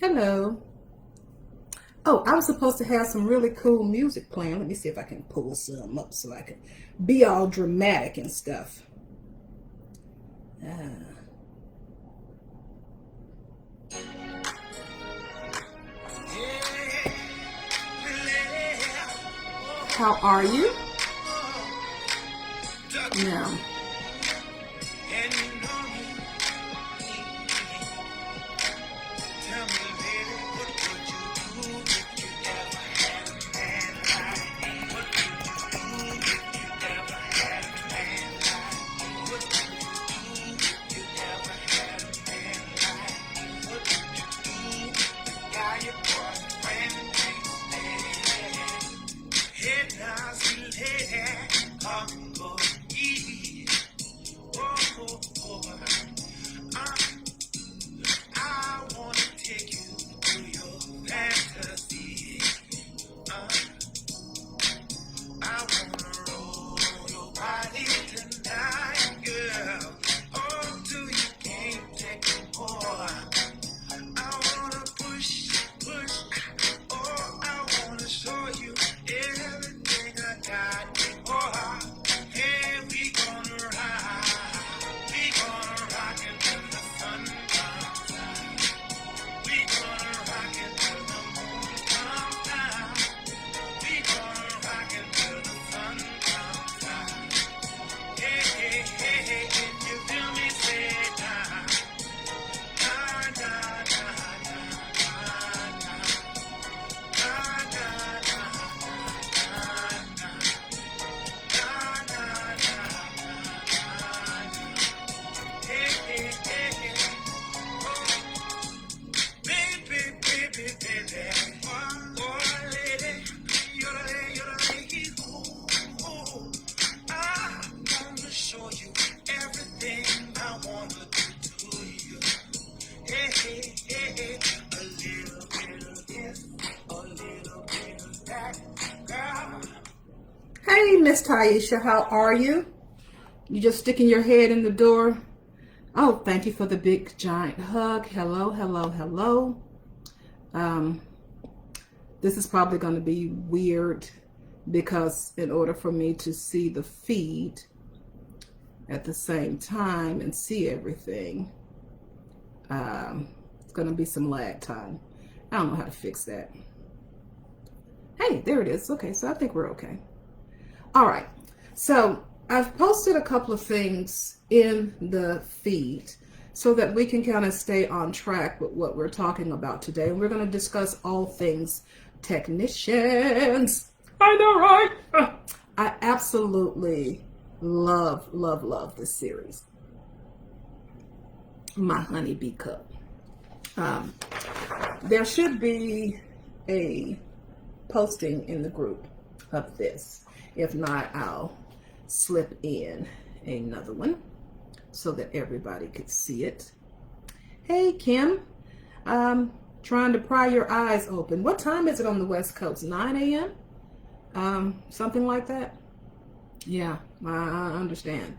Hello. Oh, I was supposed to have some really cool music playing. Let me see if I can pull some up so I can be all dramatic and stuff. Uh, how are you? Now, hey, Miss Taisha, how are you? You just sticking your head in the door? Oh, thank you for the big giant hug. Hello, hello, hello. Um, this is probably going to be weird because in order for me to see the feed at the same time and see everything, it's going to be some lag time. I don't know how to fix that. Hey, there it is. Okay, so I think we're okay. All right, so I've posted a couple of things in the feed so that we can kind of stay on track with what we're talking about today. And we're going to discuss all things technicians. I know, right? I absolutely love, love, love this series. My honeybee cup. There should be a posting in the group of this. If not, I'll slip in another one so that everybody could see it. Hey, Kim. Trying to pry your eyes open. What time is it on the West Coast? 9 a.m.? Something like that? Yeah, I understand.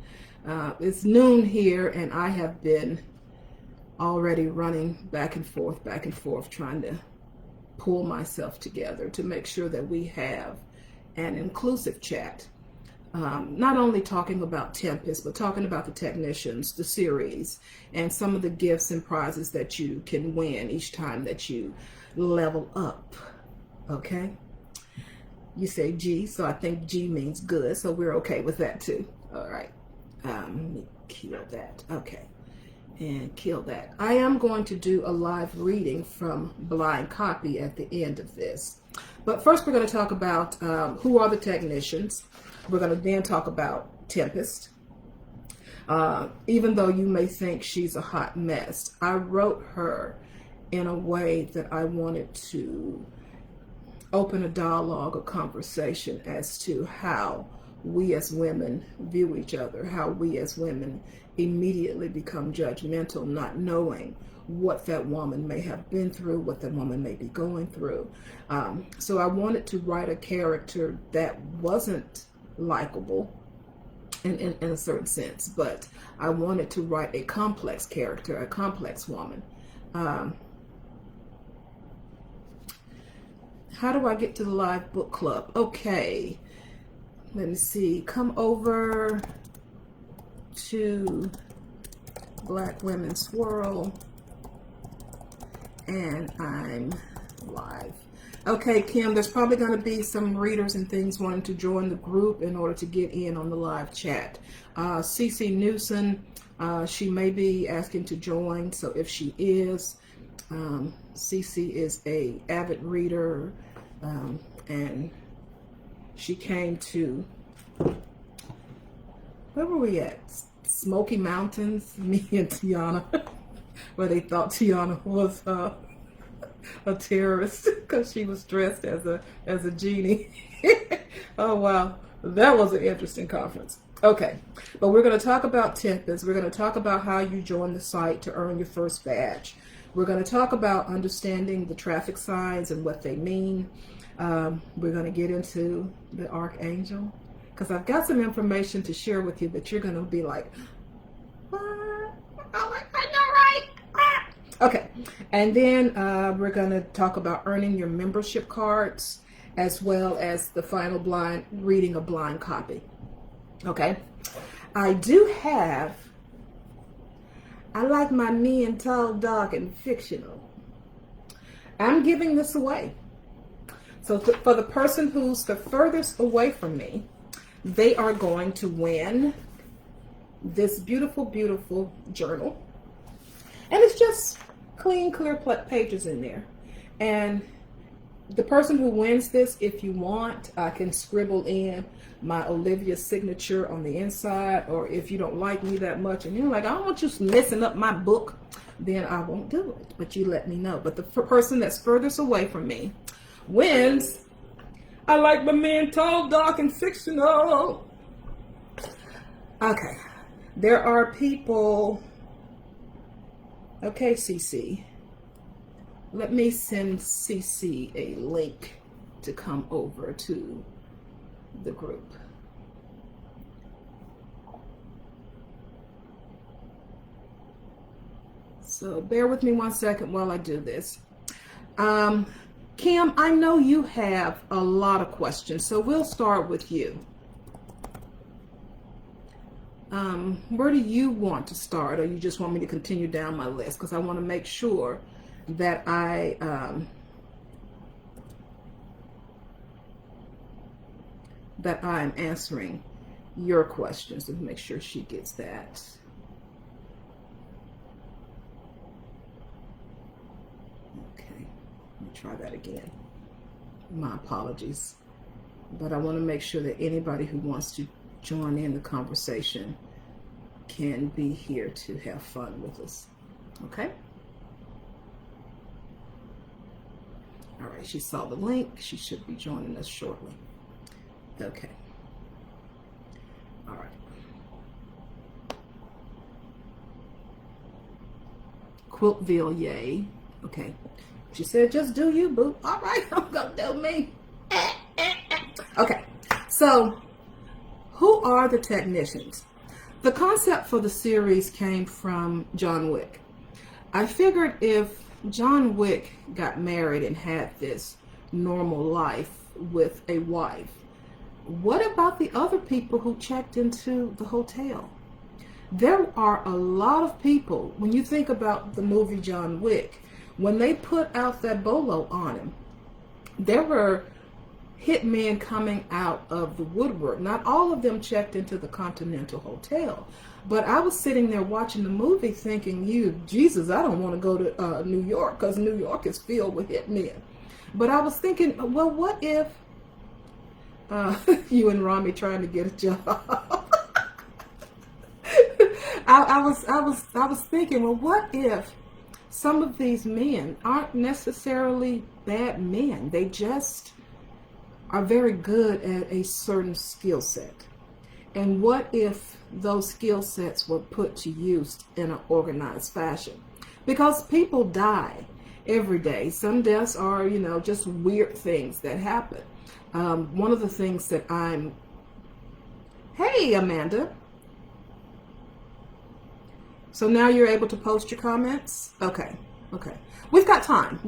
It's noon here, and I have been already running back and forth, trying to pull myself together to make sure that we have an inclusive chat. Not only talking about Tempest, but talking about the technicians, the series, and some of the gifts and prizes that you can win each time that you level up. Okay? You say G, so I think G means good, so we're okay with that too. All right. Let me kill that. Okay. And kill that. I am going to do a live reading from Blind Copy at the end of this. But first we're going to talk about who are the technicians. We're going to then talk about Tempest. Even though you may think she's a hot mess, I wrote her in a way that I wanted to open a dialogue, a conversation as to how we as women view each other, how we as women immediately become judgmental, not knowing what that woman may have been through, what that woman may be going through. So I wanted to write a character that wasn't likable in a certain sense, but I wanted to write a complex character, a complex woman. How do I get to the live book club? Okay, let me see. Come over to Black Women Swirl, and I'm live. Okay, Kim, there's probably going to be some readers and things wanting to join the group in order to get in on the live chat. Cece Newson, she may be asking to join, so if she is, Cece is a avid reader, and she came to, where were we at? Smoky Mountains, me and Tiana, where they thought Tiana was a terrorist because she was dressed as a genie. Oh wow, that was an interesting conference. Okay, but we're going to talk about Tempest. We're going to talk about how you join the site to earn your first badge. We're going to talk about understanding the traffic signs and what they mean. We're going to get into the Archangel, because I've got some information to share with you that you're going to be like, what? Oh, I know, right? Ah. Okay, and then we're going to talk about earning your membership cards, as well as the final blind reading a blind copy. Okay, I like my men tall, dark, and fictional. I'm giving this away. So for the person who's the furthest away from me, they are going to win this beautiful, beautiful journal. And it's just clean, clear pages in there. And the person who wins this, if you want, I can scribble in my Olivia signature on the inside. Or if you don't like me that much and you're like, I don't want you messing up my book, then I won't do it. But you let me know. But the person that's furthest away from me wins. I like my men tall, dark, and fictional. Okay. There are people. Okay, CC. Let me send CC a link to come over to the group. So bear with me 1 second while I do this. Kim, I know you have a lot of questions, so we'll start with you. Where do you want to start, or you just want me to continue down my list? Because I want to make sure that I'm answering your questions, and make sure she gets that. Okay, let me try that again. My apologies, but I want to make sure that anybody who wants to join in the conversation can be here to have fun with us. Okay? All right, she saw the link. She should be joining us shortly. Okay. All right. Quiltville, yay. Okay. She said, just do you, boo. All right, I'm going to do me. Okay, so who are the technicians? The concept for the series came from John Wick. I figured if John Wick got married and had this normal life with a wife, what about the other people who checked into the hotel? There are a lot of people, when you think about the movie John Wick, when they put out that bolo on him, there were hitmen coming out of the woodwork. Not all of them checked into the Continental Hotel, but I was sitting there watching the movie thinking, Jesus, I don't want to go to New York, because New York is filled with hitmen. But I was thinking, well, what if you and Rami trying to get a job? I was thinking, well, what if some of these men aren't necessarily bad men? They just are very good at a certain skill set. And what if those skill sets were put to use in an organized fashion? Because people die every day. Some deaths are, just weird things that happen. One of the things that hey, Amanda. So now you're able to post your comments? Okay. We've got time.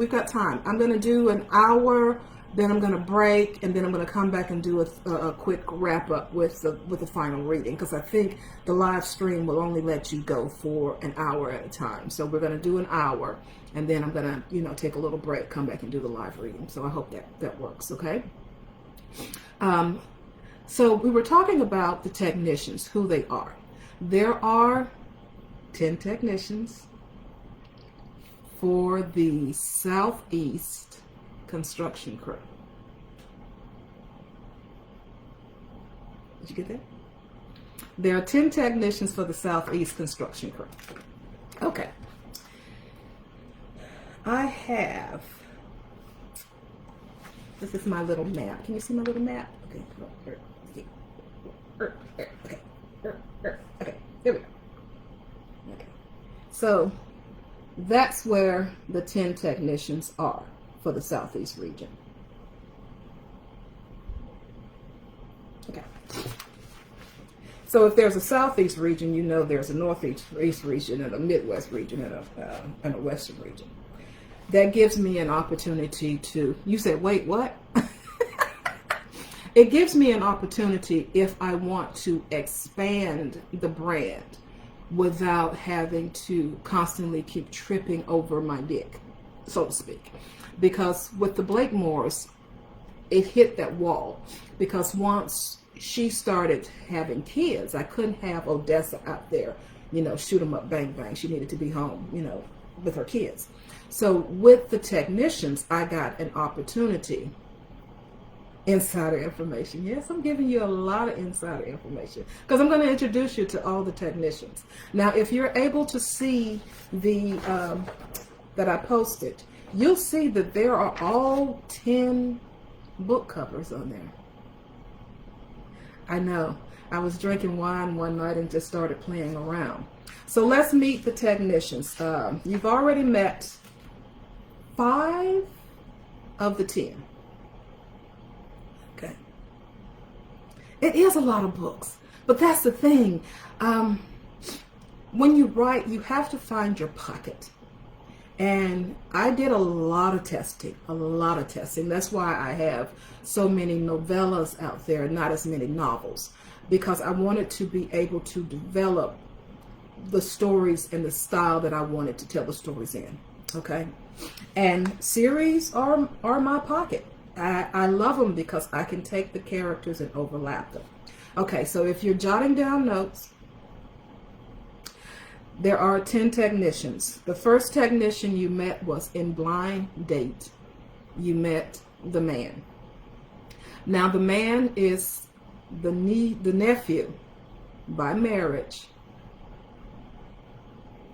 I'm going to do an hour Then I'm going to break, and then I'm going to come back and do a quick wrap up with the final reading, because I think the live stream will only let you go for an hour at a time. So we're going to do an hour, and then I'm going to, take a little break, come back and do the live reading. So I hope that works, okay? So we were talking about the technicians, who they are. There are 10 technicians for the Southeast construction crew. Did you get that? There are 10 technicians for the Southeast construction crew. Okay. This is my little map. Can you see my little map? Okay. Okay. There we go. Okay. So that's where the 10 technicians are for the Southeast region. Okay. So if there's a Southeast region, there's a Northeast region and a Midwest region and a Western region. That gives me an opportunity to, you said, wait, what? It gives me an opportunity if I want to expand the brand without having to constantly keep tripping over my dick, so to speak. Because with the Blakemores, it hit that wall. Because once she started having kids, I couldn't have Odessa out there, shoot 'em up, bang, bang. She needed to be home, with her kids. So with the technicians, I got an opportunity. Insider information. Yes, I'm giving you a lot of insider information because I'm going to introduce you to all the technicians. Now, if you're able to see the that I posted, you'll see that there are all 10 book covers on there. I know. I was drinking wine one night and just started playing around. So let's meet the technicians. You've already met 5 of the 10. Okay. It is a lot of books, but that's the thing. When you write, you have to find your pocket. And I did a lot of testing. That's why I have so many novellas out there, not as many novels, because I wanted to be able to develop the stories and the style that I wanted to tell the stories in. Okay. And series are my pocket. I love them because I can take the characters and overlap them. Okay, so if you're jotting down notes, there are 10 technicians. The first technician you met was in blind date. You met the man. Now the man is the nephew by marriage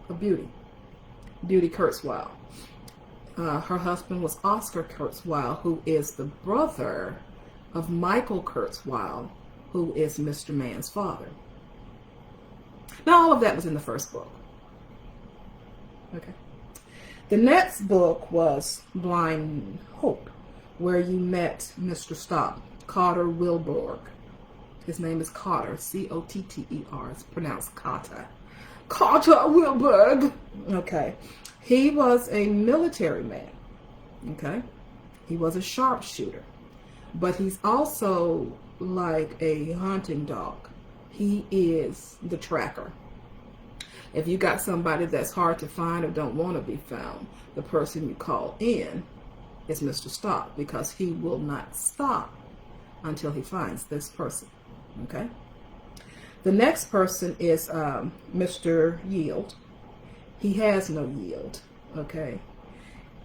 of Beauty Kurzweil. Her husband was Oscar Kurzweil, who is the brother of Michael Kurzweil, who is Mr. Man's father. Now, all of that was in the first book. Okay. The next book was Blind Hope, where you met Mr. Stop, Carter Wilborg. His name is Carter, C-O-T-T-E-R. It's pronounced Carter. Carter Wilborg. Okay. He was a military man. Okay. He was a sharpshooter. But he's also like a hunting dog. He is the tracker. If you got somebody that's hard to find or don't want to be found, the person you call in is Mr. Stop, because he will not stop until he finds this person. Okay. The next person is Mr. Yield. He has no yield. Okay.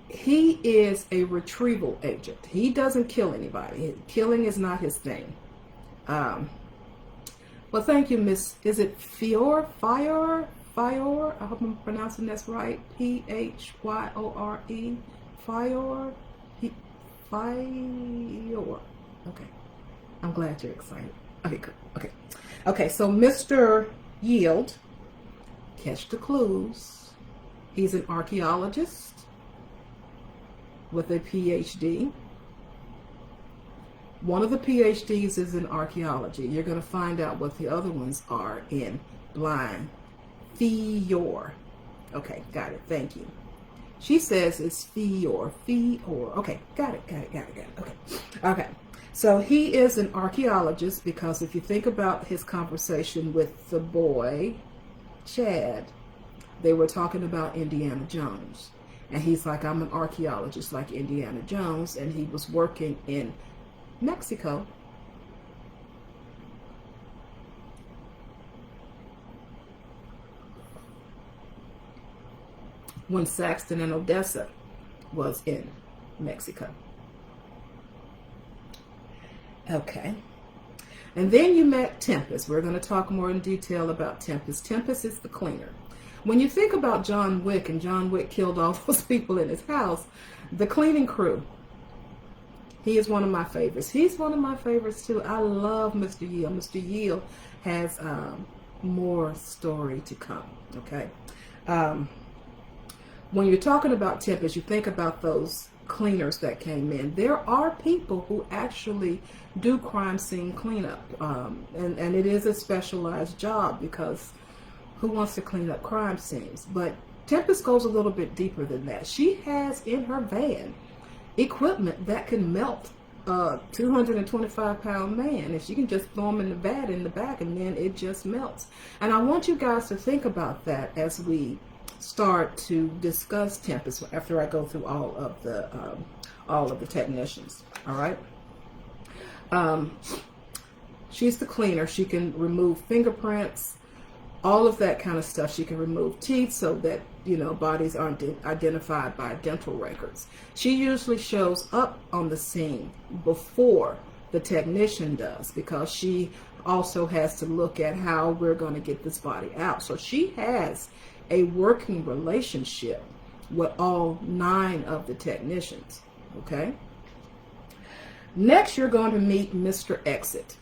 He is a retrieval agent. He doesn't kill anybody. Killing is not his thing. Well, thank you, Miss. Is it Fior? I hope I'm pronouncing this right. P-H-Y-O-R-E. Fior. Fior. Okay. I'm glad you're excited. Okay, good. Okay. Okay, so Mr. Yield, catch the clues. He's an archaeologist with a PhD. One of the PhDs is in archaeology. You're going to find out what the other ones are in Blind Fior. Okay, got it. Thank you. She says it's fee or. Okay, got it. Okay. So he is an archaeologist, because if you think about his conversation with the boy, Chad, they were talking about Indiana Jones. And he's like, I'm an archaeologist like Indiana Jones. And he was working in Mexico. When Saxton and Odessa was in Mexico. Okay. And then you met Tempest. We're going to talk more in detail about Tempest. Tempest is the cleaner. When you think about John Wick, and John Wick killed all those people in his house, the cleaning crew, he is one of my favorites. He's one of my favorites too. I love Mr. Yale. Mr. Yale has more story to come. Okay. When you're talking about Tempest, you think about those cleaners that came in. There are people who actually do crime scene cleanup, and it is a specialized job, because who wants to clean up crime scenes? But Tempest goes a little bit deeper than that. She has in her van equipment that can melt a 225-pound man, and she can just throw him in the vat in the back, and then it just melts. And I want you guys to think about that as we start to discuss Tempest after I go through all of the technicians. All right. She's the cleaner. She can remove fingerprints, all of that kind of stuff. She can remove teeth so that, bodies aren't identified by dental records. She usually shows up on the scene before the technician does, because she also has to look at how we're going to get this body out. So she has a working relationship with all 9 of the technicians. Okay. Next, you're going to meet Mr. Exit.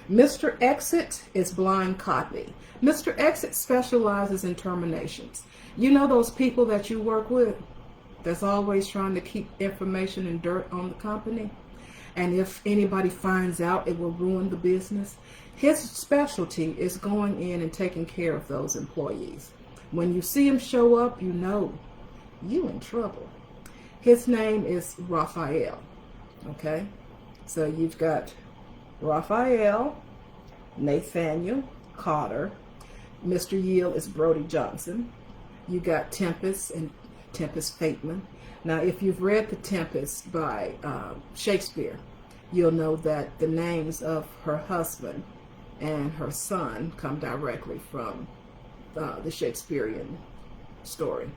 Mr. Exit is blind copy. Mr. Exit specializes in terminations. You know those people that you work with that's always trying to keep information and dirt on the company? And if anybody finds out, it will ruin the business. His specialty is going in and taking care of those employees. When you see him show up, you know you in trouble. His name is Raphael. Okay? So you've got Raphael, Nathaniel, Carter. Mr. Yale is Brody Johnson. You got Tempest and Tempest Fateman. Now, if you've read The Tempest by Shakespeare, you'll know that the names of her husband and her son come directly from the Shakespearean story.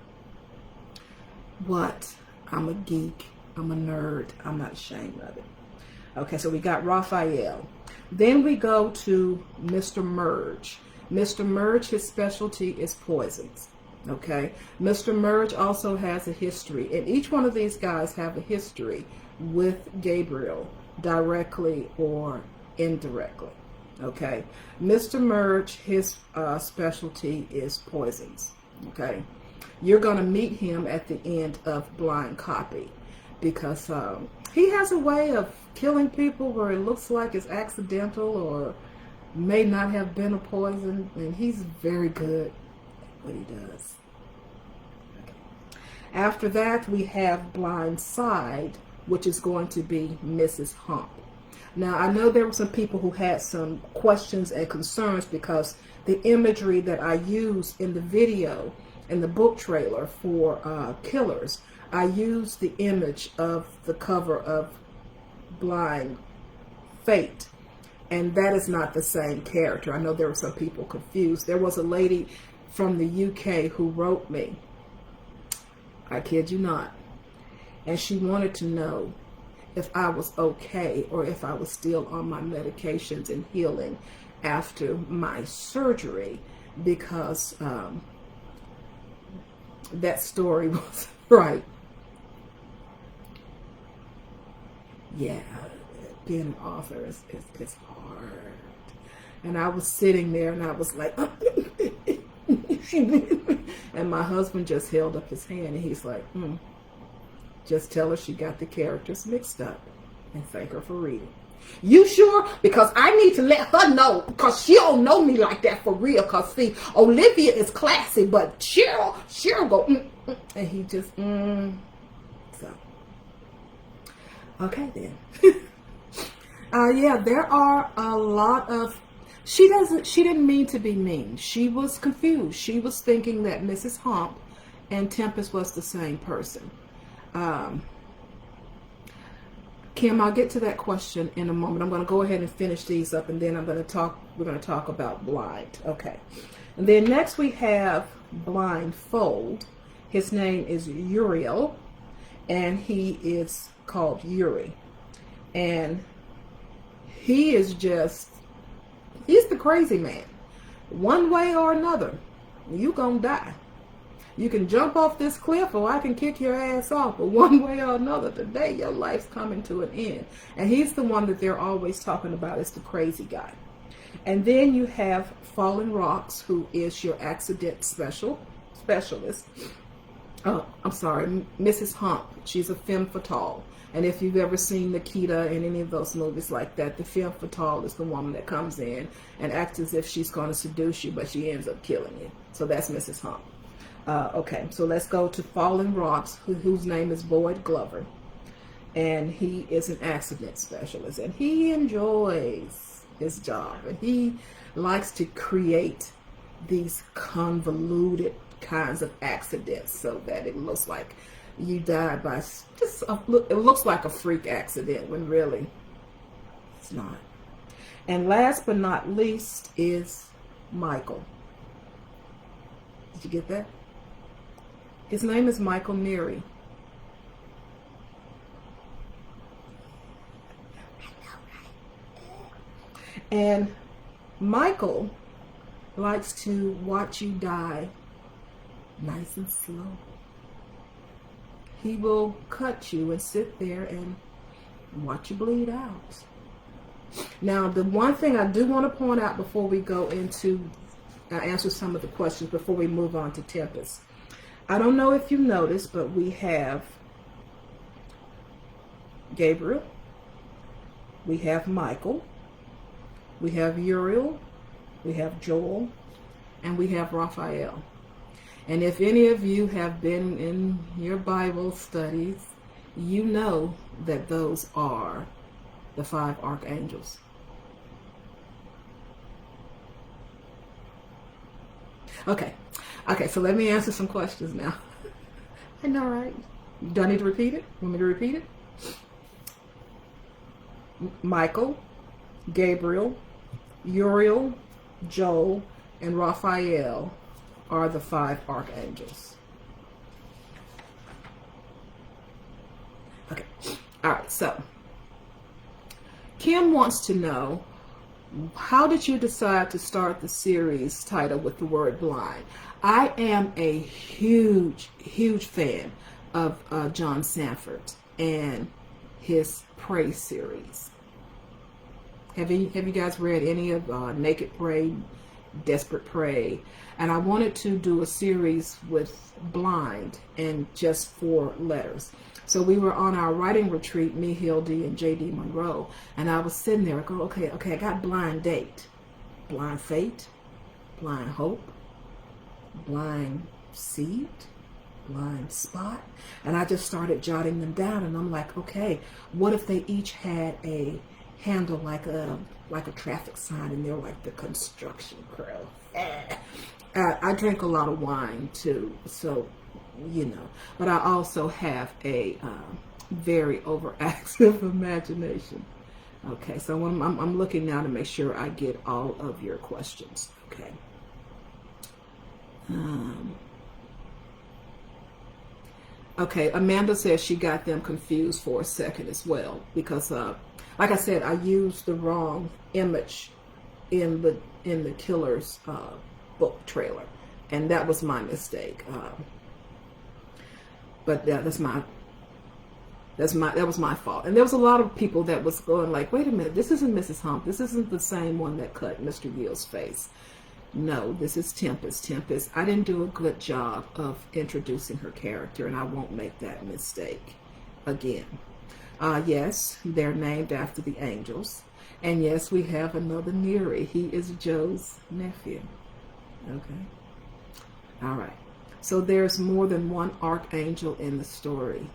What? I'm a geek. I'm a nerd. I'm not ashamed of it. Okay, so we got Raphael. Then we go to Mr. Merge. Mr. Merge, his specialty is poisons. Okay, Mr. Merge also has a history, and each one of these guys have a history with Gabriel, directly or indirectly. Okay, Mr. Merge, his specialty is poisons. Okay, you're going to meet him at the end of Blind Copy, because he has a way of killing people where it looks like it's accidental or may not have been a poison, and he's very good at what he does. Okay. After that, we have Blind Side, which is going to be Mrs. Hump. Now, I know there were some people who had some questions and concerns because the imagery that I used in the video, in the book trailer for Killers, I used the image of the cover of Blind Fate, and that is not the same character. I know there were some people confused. There was a lady from the UK who wrote me, I kid you not, and she wanted to know if I was okay or if I was still on my medications and healing after my surgery, because that story was right. Yeah, being an author is hard. And I was sitting there and I was like, and my husband just held up his hand and he's like, just tell her she got the characters mixed up and thank her for reading. You sure? Because I need to let her know, because she don't know me like that for real. Because see, Olivia is classy, but Cheryl go, And he just, so. Okay then. Yeah, there are a lot of, she didn't mean to be mean. She was confused. She was thinking that Mrs. Hump and Tempest was the same person. Kim, I'll get to that question in a moment. I'm going to go ahead and finish these up, and then we're going to talk about blind. Okay. And then next we have blindfold. His name is Uriel, and he is called Yuri. And he's the crazy man. One way or another, you gonna die. You can jump off this cliff, or I can kick your ass off. But one way or another, today your life's coming to an end. And he's the one that they're always talking about as the crazy guy. And then you have Fallen Rocks, who is your accident specialist. Oh, I'm sorry, Mrs. Hump. She's a femme fatale. And if you've ever seen Nikita in any of those movies like that, the femme fatale is the woman that comes in and acts as if she's going to seduce you, but she ends up killing you. So that's Mrs. Hump. Okay, so let's go to Fallen Rocks, whose name is Boyd Glover. And he is an accident specialist. And he enjoys his job. And he likes to create these convoluted kinds of accidents so that it looks like you died by it looks like a freak accident when really it's not. And last but not least is Michael. Did you get that? His name is Michael Neary. And Michael likes to watch you die nice and slow. He will cut you and sit there and watch you bleed out. Now, the one thing I do want to point out before we go into answer some of the questions, before we move on to Tempest. I don't know if you noticed, but we have Gabriel, we have Michael, we have Uriel, we have Joel, and we have Raphael. And if any of you have been in your Bible studies, you know that those are the 5 archangels. Okay, so let me answer some questions now. I know, right? Do I need to repeat it? Want me to repeat it? Michael, Gabriel, Uriel, Joel, and Raphael are the 5 archangels. Okay, all right, so Kim wants to know, how did you decide to start the series title with the word blind? I am a huge fan of John Sanford and his Prey series. Have you guys read any of Naked Prey, Desperate Prey? And I wanted to do a series with blind and just 4 letters. So we were on our writing retreat, me, Hildy, and J.D. Monroe, and I was sitting there, I go, okay, I got blind date, blind fate, blind hope, blind seed, blind spot, and I just started jotting them down, and I'm like, okay, what if they each had a handle like a traffic sign, and they're like the construction crew. I drink a lot of wine too, so you know, but I also have a very overactive imagination. Okay, so I'm looking now to make sure I get all of your questions. Okay. Okay, Amanda says she got them confused for a second as well, because like I said, I used the wrong image in the killer's book trailer, and that was my mistake. But that was my fault. And there was a lot of people that was going like, wait a minute, this isn't Mrs. Hump. This isn't the same one that cut Mr. Gill's face. No, this is Tempest. Tempest, I didn't do a good job of introducing her character, and I won't make that mistake again. Yes, they're named after the angels. And yes, we have another Neary. He is Joe's nephew. Okay. All right. So there's more than one archangel in the story.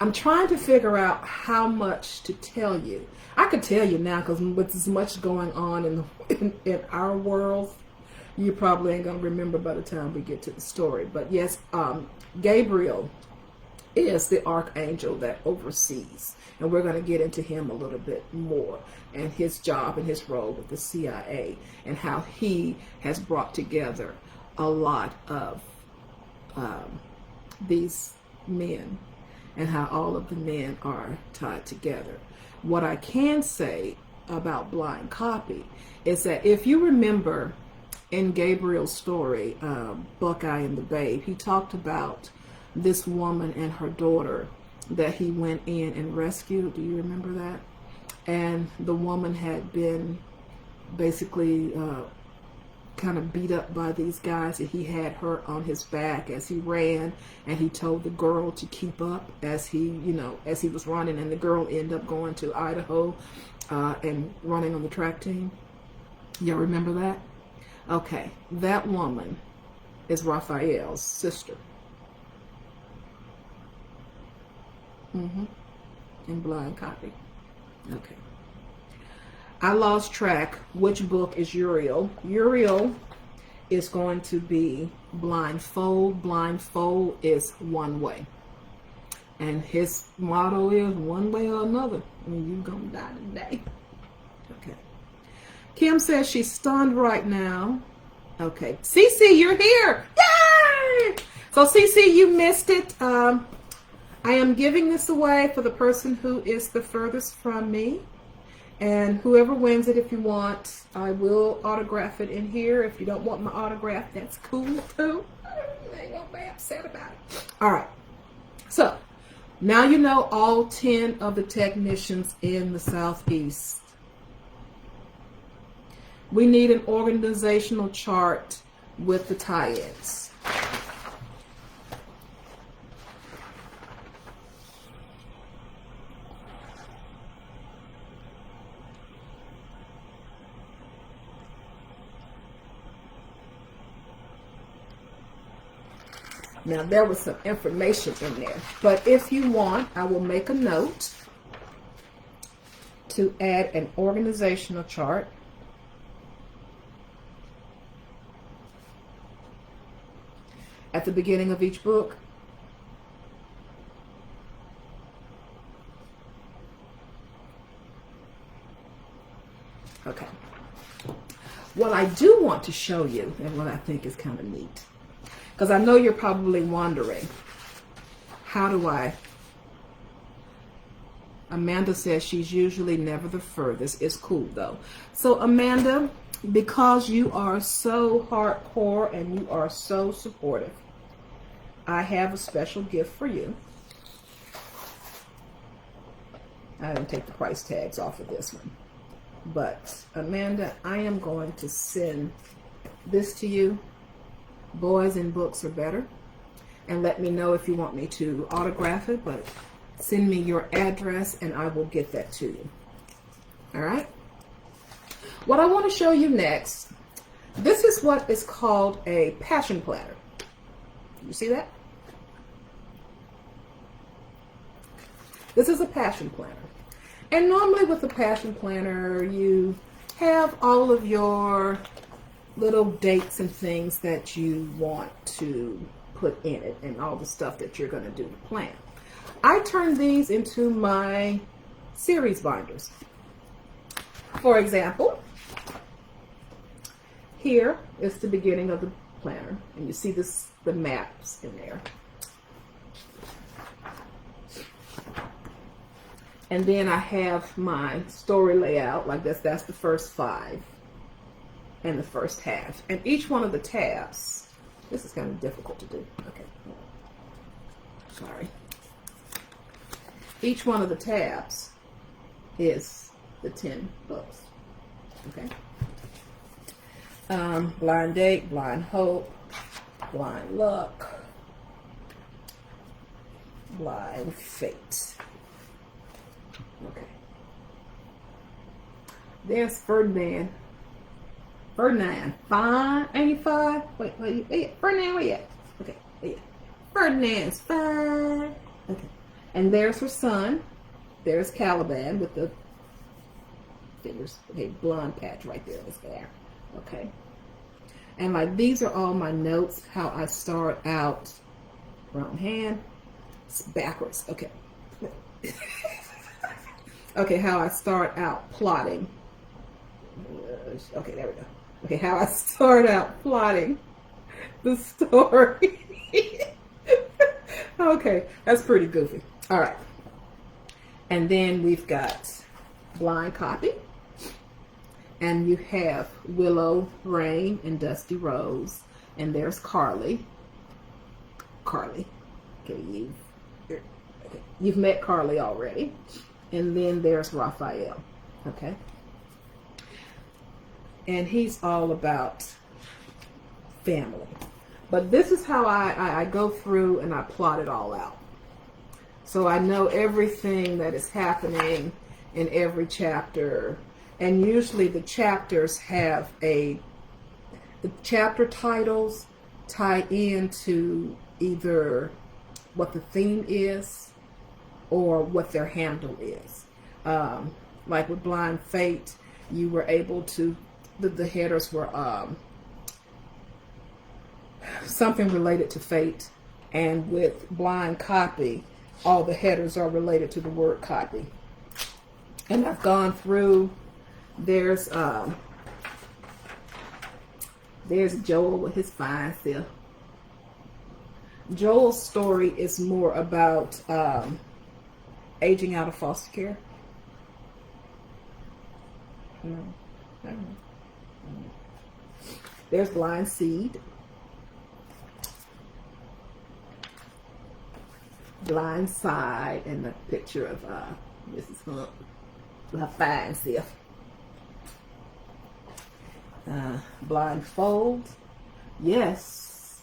I'm trying to figure out how much to tell you. I could tell you now because with as much going on in our world, you probably ain't going to remember by the time we get to the story. But yes, Gabriel is the archangel that oversees. And we're going to get into him a little bit more and his job and his role with the CIA and how he has brought together a lot of these men and how all of the men are tied together. What I can say about Blind Copy is that if you remember in Gabriel's story, Buckeye and the Babe, he talked about this woman and her daughter that he went in and rescued. Do you remember that? And the woman had been basically kind of beat up by these guys, and he had her on his back as he ran, and he told the girl to keep up as he was running, and the girl ended up going to Idaho and running on the track team. Y'all remember that? Okay, that woman is Raphael's sister. In Blind Copy. Okay. I lost track. Which book is Uriel? Uriel is going to be Blindfold. Blindfold is one way. And his motto is one way or another. And you're going to die today. Okay. Kim says she's stunned right now. Okay. Cece, you're here. Yay! So Cece, you missed it. I am giving this away for the person who is the furthest from me. And whoever wins it, if you want, I will autograph it in here. If you don't want my autograph, that's cool too. I ain't gonna be upset about it. All right. So now you know all 10 of the technicians in the Southeast. We need an organizational chart with the tie-ins. Now, there was some information in there, but if you want, I will make a note to add an organizational chart. At the beginning of each book. Okay. What I do want to show you, and what I think is kind of neat, because I know you're probably wondering, how do I? Amanda says she's usually never the furthest. It's cool though. So Amanda, because you are so hardcore and you are so supportive, I have a special gift for you. I didn't take the price tags off of this one. But Amanda, I am going to send this to you. Boys and books are better. And let me know if you want me to autograph it, but send me your address and I will get that to you. All right? What I want to show you next, this is what is called a passion planner. You see that? This is a passion planner. And normally with a passion planner, you have all of your little dates and things that you want to put in it and all the stuff that you're going to do to plan. I turn these into my series binders. For example, here is the beginning of the planner, and you see this, the maps in there. And then I have my story layout, like this. That's the first 5 and the first half. And each one of the tabs, this is kind of difficult to do. Okay. Sorry. Each one of the tabs is the 10 books. Okay. Blind Date, Blind Hope, Blind Luck, Blind Fate. Okay. There's Ferdinand Ferdinand, fine. Ain't he fine? Wait, Ferdinand, where you at? Okay, where you at? Ferdinand's fine. Okay. And there's her son. There's Caliban with the fingers. Okay, blonde patch right there in his hair. Okay. And like these are all my notes, how I start out. Wrong hand. It's backwards. Okay. Okay, how I start out plotting. Okay, there we go. Okay, how I start out plotting the story. Okay, that's pretty goofy. All right. And then we've got blind copy. And you have Willow, Rain, and Dusty Rose. And there's Carly. Carly. Okay, you've met Carly already. And then there's Raphael. Okay. And he's all about family. But this is how I go through and I plot it all out. So I know everything that is happening in every chapter. And usually the chapters have the chapter titles tie into either what the theme is or what their handle is. Like with Blind Fate, you were able to, the headers were something related to fate. And with Blind Copy, all the headers are related to the word copy. And I've gone through, there's Joel with his fine self. Joel's story is more about aging out of foster care. There's Blind Seed. Blind Side, and the picture of Mrs. Hunt with her fine self. Blindfold. Yes.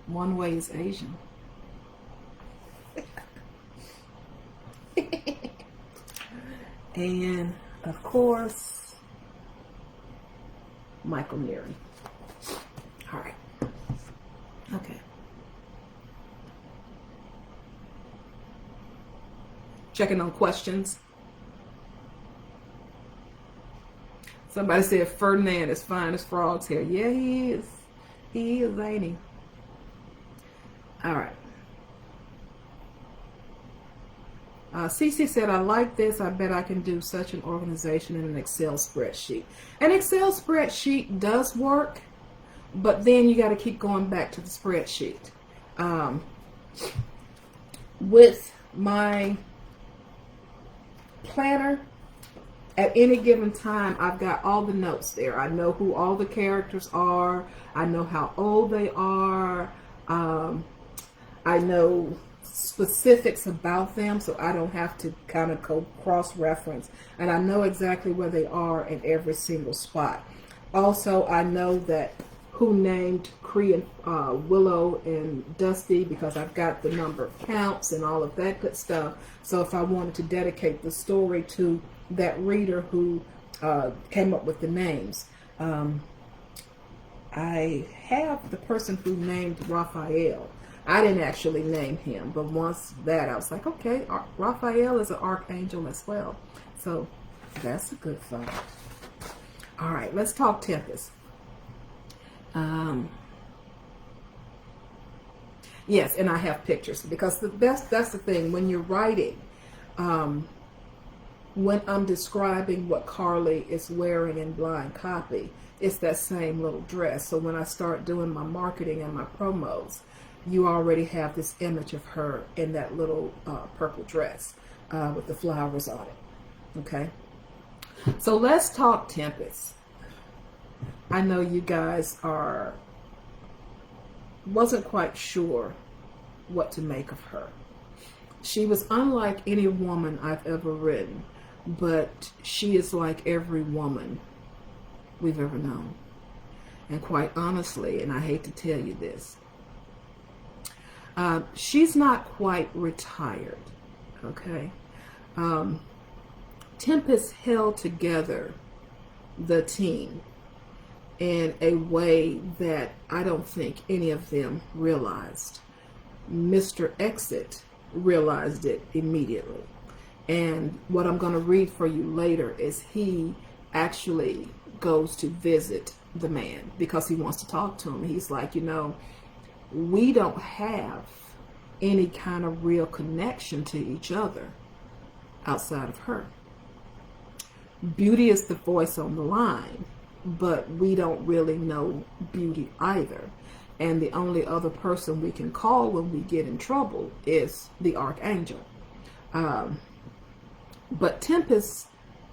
One Way is Asian. And of course, Michael Neary. All right. Okay. Checking on questions. Somebody said Ferdinand is fine as frog's hair. Yeah, he is. He is, ain't he? All right. Cece said, I like this. I bet I can do such an organization in an Excel spreadsheet. An Excel spreadsheet does work, but then you got to keep going back to the spreadsheet. With my planner, at any given time, I've got all the notes there. I know who all the characters are. I know how old they are. I know specifics about them, so I don't have to kind of cross-reference. And I know exactly where they are in every single spot. Also, I know that who named Cree and Willow and Dusty, because I've got the number of counts and all of that good stuff. So if I wanted to dedicate the story to that reader who came up with the names, I have the person who named Raphael. I didn't actually name him, but once that, I was like, okay, Raphael is an archangel as well. So that's a good thought. All right, let's talk Tempest. Yes, and I have pictures, because that's the thing when you're writing. When I'm describing what Carly is wearing in Blind Copy, it's that same little dress. So when I start doing my marketing and my promos, you already have this image of her in that little purple dress with the flowers on it. Okay? So let's talk Tempest. I know you guys wasn't quite sure what to make of her. She was unlike any woman I've ever written, but she is like every woman we've ever known. And quite honestly, and I hate to tell you this, she's not quite retired, okay? Tempest held together the team in a way that I don't think any of them realized. Mr. Exit realized it immediately. And what I'm going to read for you later is he actually goes to visit the man because he wants to talk to him. He's like, you know, we don't have any kind of real connection to each other outside of her. Beauty is the voice on the line, but we don't really know Beauty either. And the only other person we can call when we get in trouble is the Archangel. But Tempest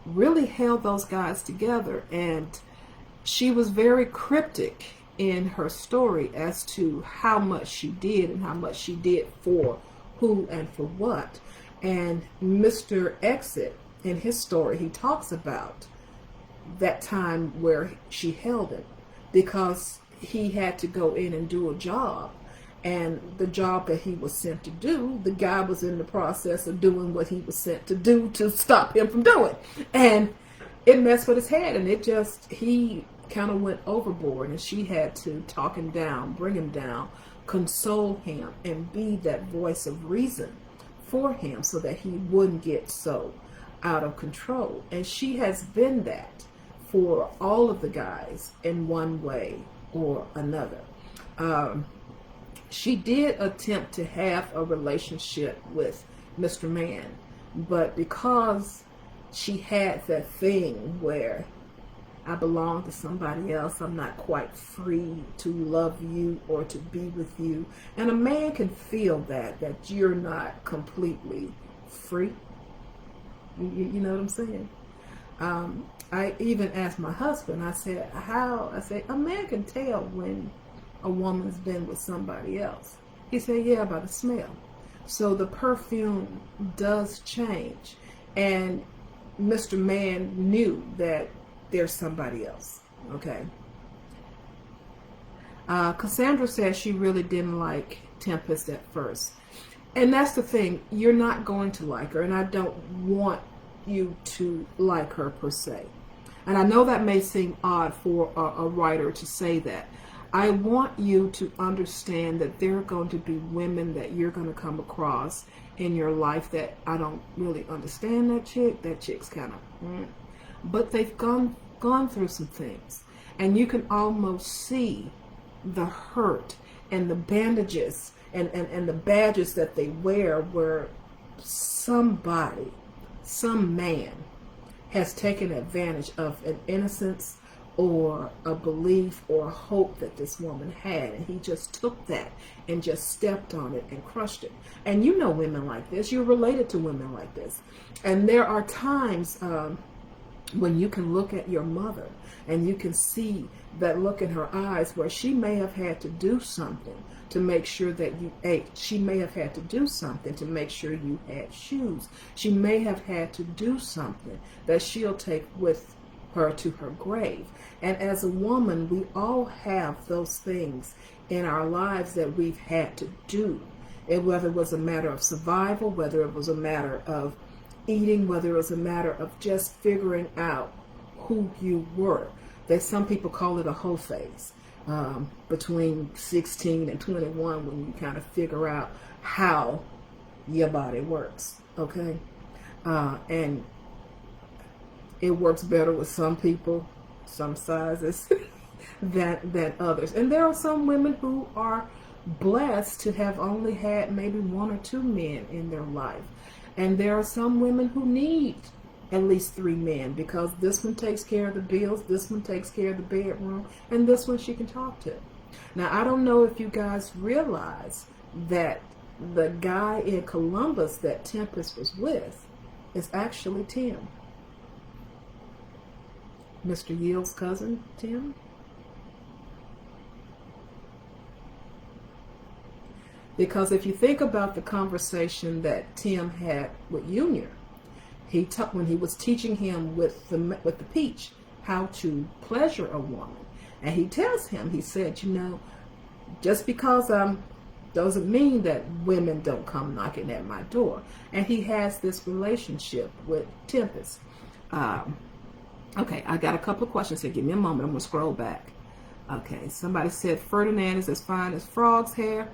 really held those guys together, and she was very cryptic in her story as to how much she did and how much she did for who and for what. And Mr. Exit, in his story, he talks about that time where she held him because he had to go in and do a job. And the job that he was sent to do, the guy was in the process of doing what he was sent to do to stop him from doing. And it messed with his head, and he kind of went overboard, and she had to talk him down, bring him down, console him, and be that voice of reason for him so that he wouldn't get so out of control. And she has been that for all of the guys in one way or another. She did attempt to have a relationship with Mr. Man, but because she had that thing where I belong to somebody else, I'm not quite free to love you or to be with you. And a man can feel that you're not completely free. You know what I'm saying? I even asked my husband, I said, a man can tell when a woman's been with somebody else. He said, yeah, by the smell. So the perfume does change. And Mr. Man knew that there's somebody else. Okay. Cassandra said she really didn't like Tempest at first. And that's the thing. You're not going to like her. And I don't want you to like her per se. And I know that may seem odd for a writer to say that. I want you to understand that there are going to be women that you're going to come across in your life that I don't really understand that chick. That chick's kind of, but they've gone through some things. And you can almost see the hurt and the bandages and the badges that they wear where somebody, some man, has taken advantage of an innocence or a belief or a hope that this woman had, and he just took that and just stepped on it and crushed it. And you know women like this. You're related to women like this. And there are times when you can look at your mother and you can see that look in her eyes where she may have had to do something to make sure that you ate. She may have had to do something to make sure you had shoes. She may have had to do something that she'll take with her to her grave. And as a woman, we all have those things in our lives that we've had to do. And whether it was a matter of survival, whether it was a matter of eating, whether it was a matter of just figuring out who you were. That some people call it a hoe phase. Between 16 and 21, when you kind of figure out how your body works, okay? And it works better with some people, some sizes, than others. And there are some women who are blessed to have only had maybe one or two men in their life. And there are some women who need at least 3 men because this one takes care of the bills, this one takes care of the bedroom, and this one she can talk to. Now, I don't know if you guys realize that the guy in Columbus that Tempest was with is actually Tim. Mr. Yield's cousin, Tim. Because if you think about the conversation that Tim had with Junior, when he was teaching him with the peach how to pleasure a woman, and he tells him, he said, you know, just because doesn't mean that women don't come knocking at my door. And he has this relationship with Tempest. Okay, I got a couple of questions here. Give me a moment. I'm going to scroll back. Okay, somebody said Ferdinand is as fine as frog's hair.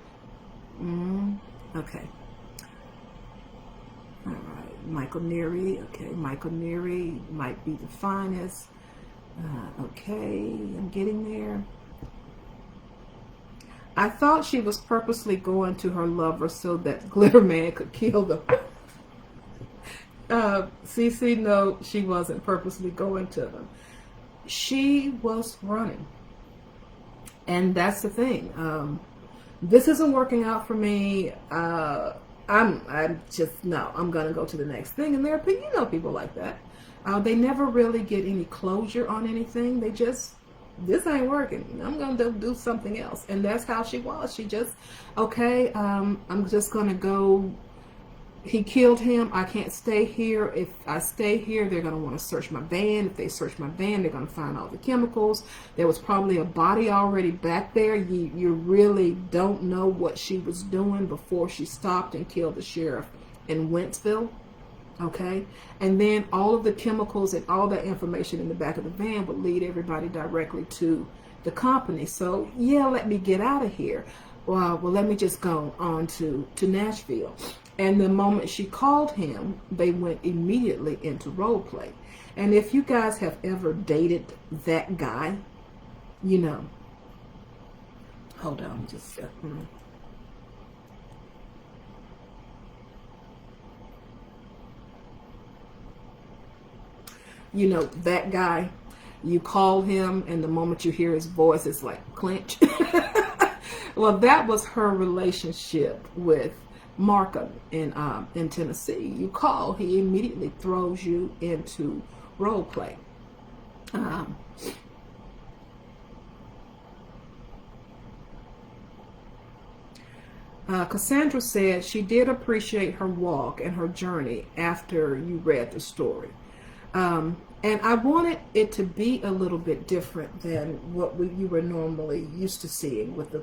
Okay. All right, Michael Neary. Okay, Michael Neary might be the finest. Okay, I'm getting there. I thought she was purposely going to her lover so that Glitter Man could kill them. CC, no, she wasn't purposely going to them. She was running. And that's the thing. This isn't working out for me. I'm just, no, I'm going to go to the next thing. And there are, you know, people like that. They never really get any closure on anything. They just, this ain't working. I'm going to do something else. And that's how she was. She just, okay, I'm just going to go. He killed him. I can't stay here. If I stay here, they're going to want to search my van. If they search my van, they're going to find all the chemicals. There was probably a body already back there. You really don't know what she was doing before she stopped and killed the sheriff in Wentzville. Okay? And then all of the chemicals and all that information in the back of the van would lead everybody directly to the company. So, yeah, let me get out of here. Well, let me just go on to Nashville. And the moment she called him, they went immediately into role play. And if you guys have ever dated that guy, you know. Hold on, just a second. You know, that guy, you call him, and the moment you hear his voice, it's like clench. Well, that was her relationship with Markham in Tennessee. You call, he immediately throws you into role play. Cassandra said she did appreciate her walk and her journey after you read the story. And I wanted it to be a little bit different than what you were normally used to seeing with the,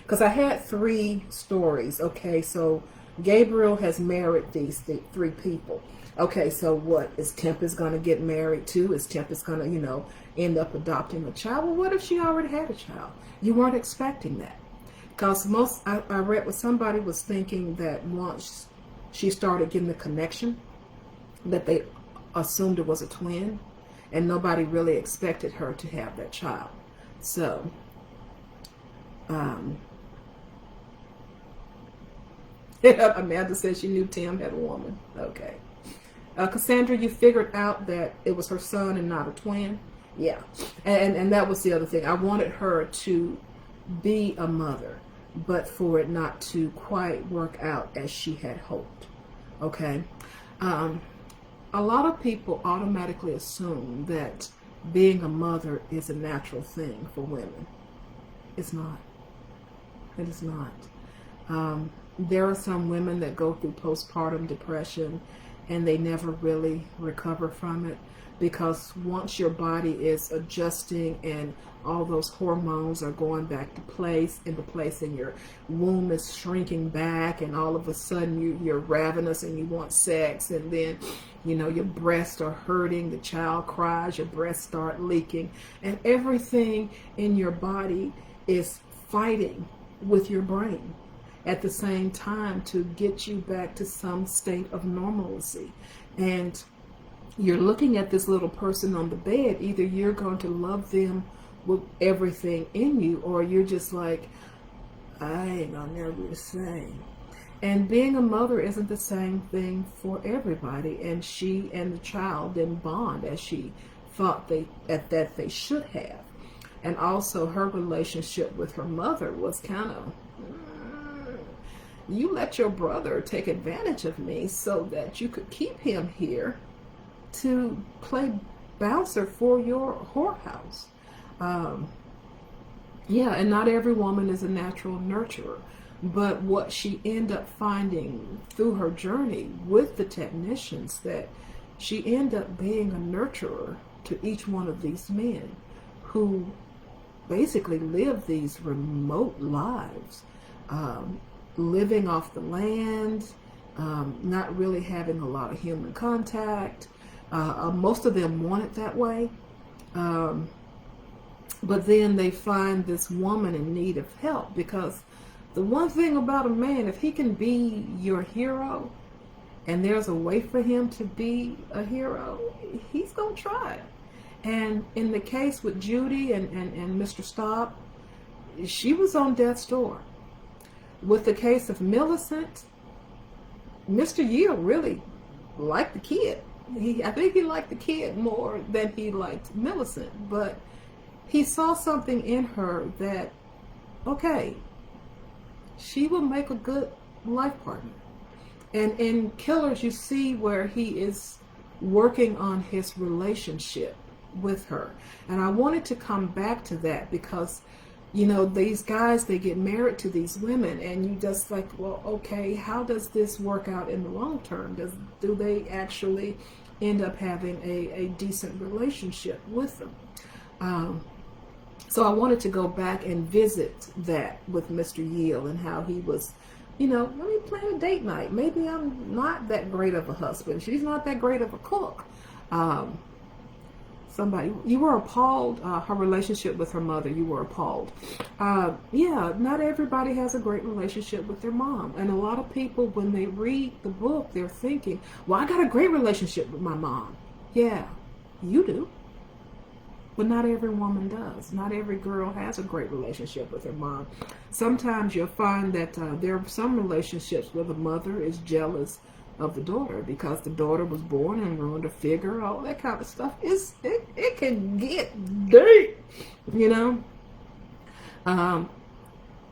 because I had 3 stories. Okay, so Gabriel has married these 3 people. Okay, so what is Tempest going to get married to? Is Tempest going to, you know, end up adopting a child? Well, what if she already had a child? You weren't expecting that. Because I read what somebody was thinking that once she started getting the connection, that they assumed it was a twin, and nobody really expected her to have that child. So, Amanda said she knew Tim had a woman. Okay. Cassandra, you figured out that it was her son and not a twin? Yeah. And that was the other thing. I wanted her to be a mother, but for it not to quite work out as she had hoped. Okay. A lot of people automatically assume that being a mother is a natural thing for women. It's not. It is not. There are some women that go through postpartum depression and they never really recover from it, because once your body is adjusting and all those hormones are going back to place, and your womb is shrinking back, and all of a sudden you're ravenous and you want sex, and then, you know, your breasts are hurting, the child cries, your breasts start leaking, and everything in your body is fighting with your brain at the same time to get you back to some state of normalcy. And you're looking at this little person on the bed. Either you're going to love them with everything in you, or you're just like, I ain't gonna never be the same. And being a mother isn't the same thing for everybody. And she and the child didn't bond as she thought that they should have. And also her relationship with her mother was kind of, you let your brother take advantage of me so that you could keep him here to play bouncer for your whorehouse. Yeah, and not every woman is a natural nurturer. But what she ended up finding through her journey with the technicians, that she ended up being a nurturer to each one of these men who basically live these remote lives, living off the land, not really having a lot of human contact. Most of them want it that way. But then they find this woman in need of help, because the one thing about a man, if he can be your hero and there's a way for him to be a hero, he's going to try it. And in the case with Judy and Mr. Staub, she was on death's door. With the case of Millicent, Mr. Yield really liked the kid. I think he liked the kid more than he liked Millicent, but he saw something in her that, okay, she will make a good life partner. And in Killers, you see where he is working on his relationship with her. And I wanted to come back to that because, you know, these guys, they get married to these women, and you just like, well, okay, how does this work out in the long term? Do they actually end up having a decent relationship with them? So I wanted to go back and visit that with Mr. Yield and how he was, you know, let me plan a date night. Maybe I'm not that great of a husband. She's not that great of a cook. You were appalled, her relationship with her mother, you were appalled. Yeah, not everybody has a great relationship with their mom. And a lot of people, when they read the book, they're thinking, well, I got a great relationship with my mom. Yeah, you do. But not every woman does. Not every girl has a great relationship with her mom. Sometimes you'll find that there are some relationships where the mother is jealous of the daughter because the daughter was born and ruined a figure, all that kind of stuff. It can get deep, you know. I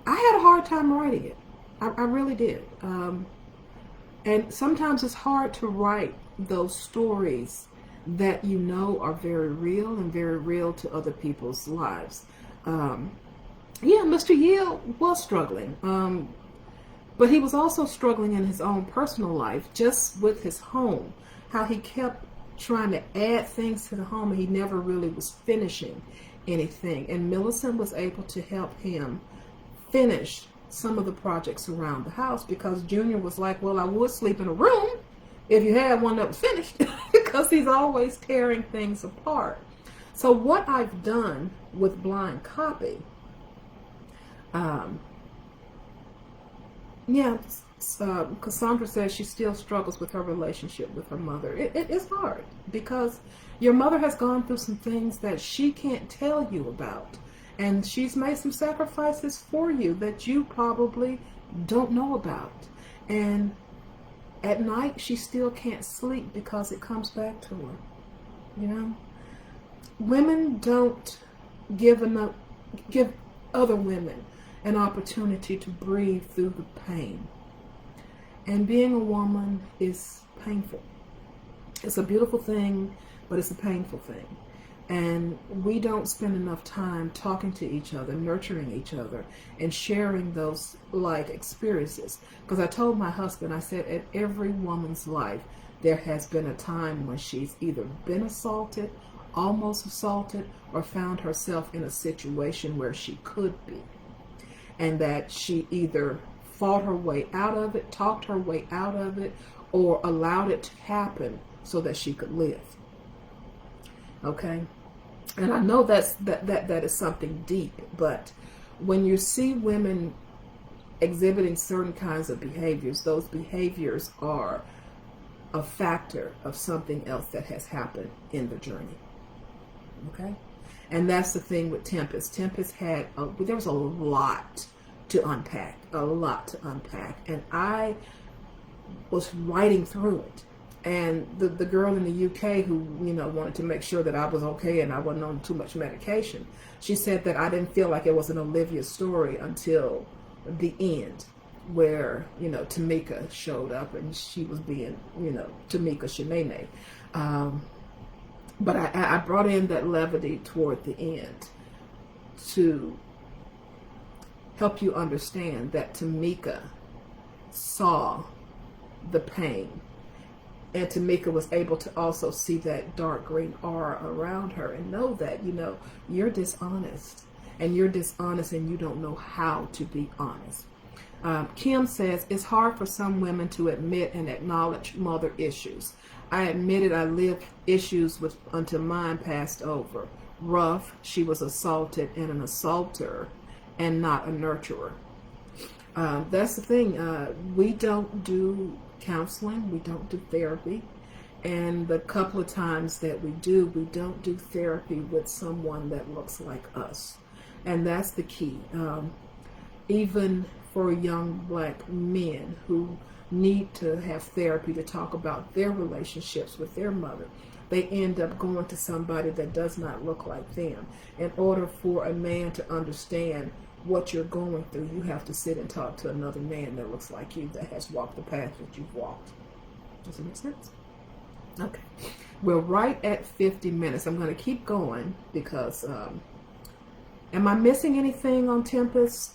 had a hard time writing it. I really did. And sometimes it's hard to write those stories that you know are very real and very real to other people's lives. Yeah, Mr. Yield was struggling. But he was also struggling in his own personal life, just with his home, how he kept trying to add things to the home and he never really was finishing anything. And Millicent was able to help him finish some of the projects around the house because Junior was like, well, I would sleep in a room if you had one that was finished because he's always tearing things apart. So what I've done with Blind Copy, Cassandra says she still struggles with her relationship with her mother. It is hard because your mother has gone through some things that she can't tell you about. And she's made some sacrifices for you that you probably don't know about. And at night, she still can't sleep because it comes back to her. You know? Women don't give other women an opportunity to breathe through the pain. And being a woman is painful. It's a beautiful thing, but it's a painful thing. And we don't spend enough time talking to each other, nurturing each other, and sharing those life experiences. Because I told my husband, I said, at every woman's life, there has been a time when she's either been assaulted, almost assaulted, or found herself in a situation where she could be. And that she either fought her way out of it, talked her way out of it, or allowed it to happen so that she could live. Okay? And I know that is something deep, but when you see women exhibiting certain kinds of behaviors, those behaviors are a factor of something else that has happened in the journey. Okay? And that's the thing with Tempest. Tempest there was a lot to unpack, and I was writing through it. And the girl in the UK who, you know, wanted to make sure that I was okay and I wasn't on too much medication, she said that I didn't feel like it was an Olivia story until the end, where, you know, Tamika showed up and she was being, you know, Tamika Shanae. But I brought in that levity toward the end to help you understand that Tamika saw the pain. And Tamika was able to also see that dark green aura around her and know that, you know, you're dishonest. And you're dishonest and you don't know how to be honest. Kim says, it's hard for some women to admit and acknowledge mother issues. I admitted I lived issues until mine passed over. rough. She was assaulted and an assaulter and not a nurturer. That's the thing. We don't do counseling. We don't do therapy. And the couple of times that we don't do therapy with someone that looks like us. And that's the key. Even for young black men who need to have therapy to talk about their relationships with their mother, they end up going to somebody that does not look like them. In order for a man to understand what you're going through, you have to sit and talk to another man that looks like you, that has walked the path that you've walked. Does it make sense? Okay. We're right at 50 minutes. I'm going to keep going because, am I missing anything on Tempest?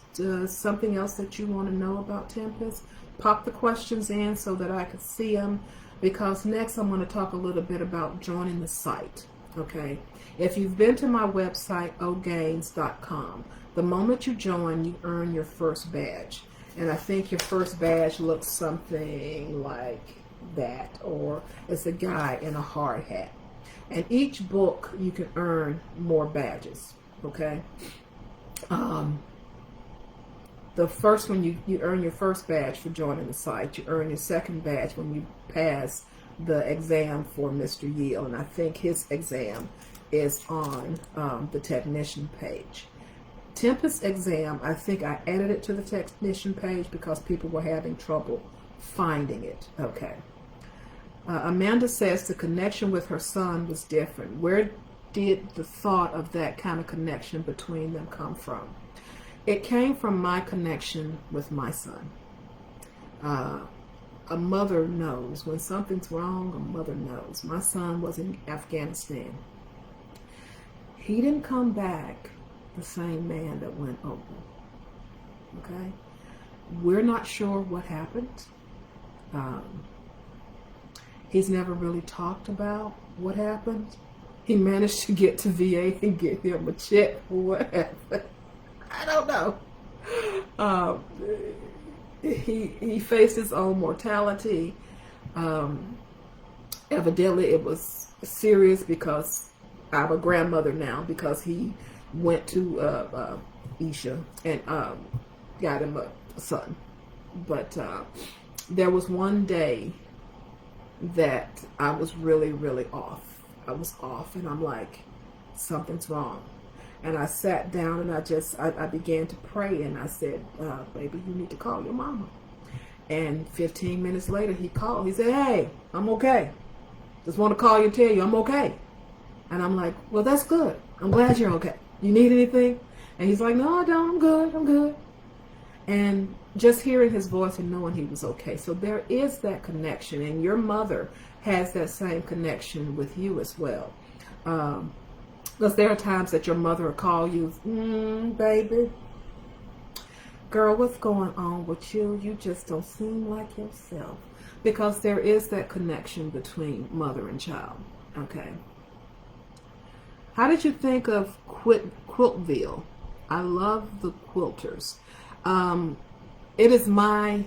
Something else that you want to know about Tempest? Pop the questions in so that I can see them, because next I'm going to talk a little bit about joining the site. Okay. If you've been to my website, ogaines.com, the moment you join, you earn your first badge. And I think your first badge looks something like that, or it's a guy in a hard hat. And each book you can earn more badges. Okay. The first one, you earn your first badge for joining the site. You earn your second badge when you pass the exam for Mr. Yield, and I think his exam is on the technician page. Tempest exam, I think I added it to the technician page because people were having trouble finding it. Okay. Amanda says the connection with her son was different. Where did the thought of that kind of connection between them come from? It came from my connection with my son. A mother knows. When something's wrong, a mother knows. My son was in Afghanistan. He didn't come back the same man that went over. Okay? We're not sure what happened. He's never really talked about what happened. He managed to get to VA and get him a check for what happened. I don't know. He faced his own mortality. Evidently it was serious because I'm a grandmother now, because he went to Isha and got him a son. But there was one day that I was really, really off. I was off, and I'm like, something's wrong. And I sat down and I began to pray, and I said, baby, you need to call your mama. And 15 minutes later, he called. He said, hey, I'm okay. Just want to call you and tell you I'm okay. And I'm like, well, that's good. I'm glad you're okay. You need anything? And he's like, no, I don't. I'm good. I'm good. And just hearing his voice and knowing he was okay. So there is that connection, and your mother has that same connection with you as well. Because there are times that your mother will call you, baby, girl, what's going on with you? You just don't seem like yourself. Because there is that connection between mother and child. Okay. How did you think of Quiltville? I love the quilters. It is my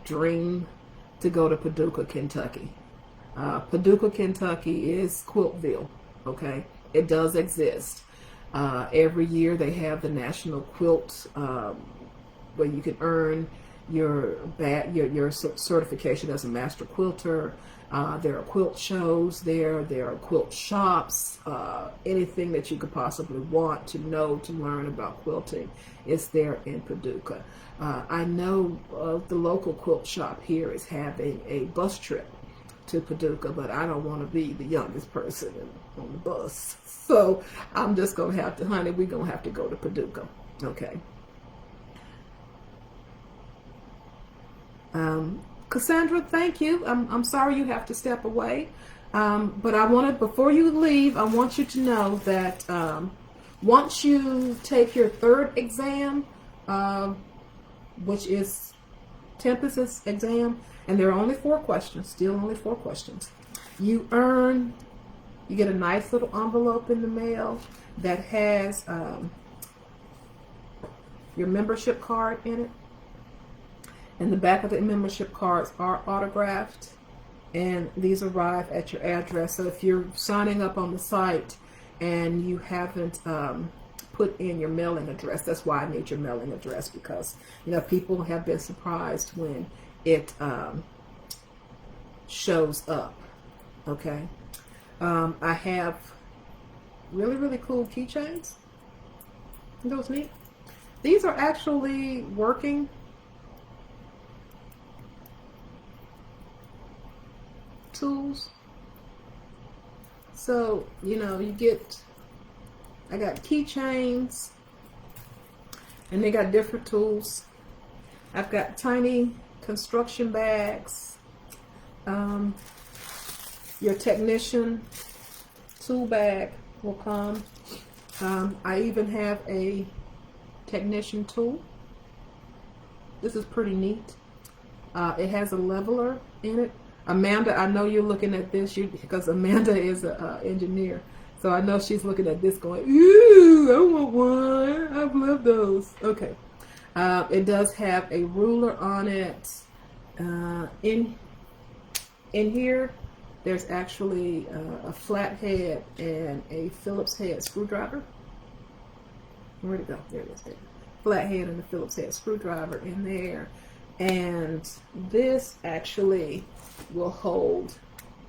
dream to go to Paducah, Kentucky. Paducah, Kentucky is Quiltville. Okay, it does exist. Every year they have the National Quilt, where you can earn your certification as a master quilter. There are quilt shows there. There are quilt shops. Anything that you could possibly want to know, to learn about quilting, is there in Paducah. I know the local quilt shop here is having a bus trip to Paducah, but I don't want to be the youngest person on the bus. So I'm just going to have to, honey, we're going to have to go to Paducah. Okay. Cassandra, thank you. I'm sorry you have to step away. But I wanted, before you leave, I want you to know that once you take your third exam, which is Tempest's exam, and there are only 4 questions, still only 4 questions, you get a nice little envelope in the mail that has your membership card in it. And the back of the membership cards are autographed. and these arrive at your address. So if you're signing up on the site and you haven't put in your mailing address, that's why I need your mailing address, because people have been surprised when it shows up. Okay. I have really cool keychains. Those neat. These are actually working. Tools. So, I got keychains, and they got different tools. I've got tiny construction bags, your technician tool bag will come. I even have a technician tool. This is pretty neat. It has a leveler in it. Amanda, I know you're looking at this because Amanda is an engineer. So I know she's looking at this going, ooh, I want one. I've loved those. Okay. It does have a ruler on it. In here, there's actually a flathead and a Phillips head screwdriver. Where'd it go? There it is. There. Flathead and a Phillips head screwdriver in there. And this actually will hold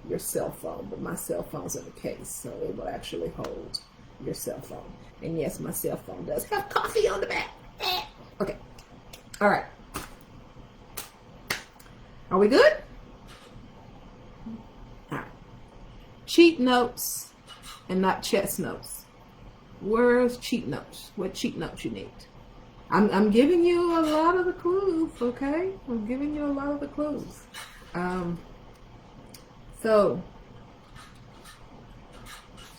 your cell phone, but my cell phone's in a case, so it will actually hold your cell phone. And yes, my cell phone does have coffee on the back. Okay. All right. Are we good? All right. Cheat notes and not chest notes. Where's cheat notes? What cheat notes you need? I'm giving you a lot of the clues, okay? I'm giving you a lot of the clues. So,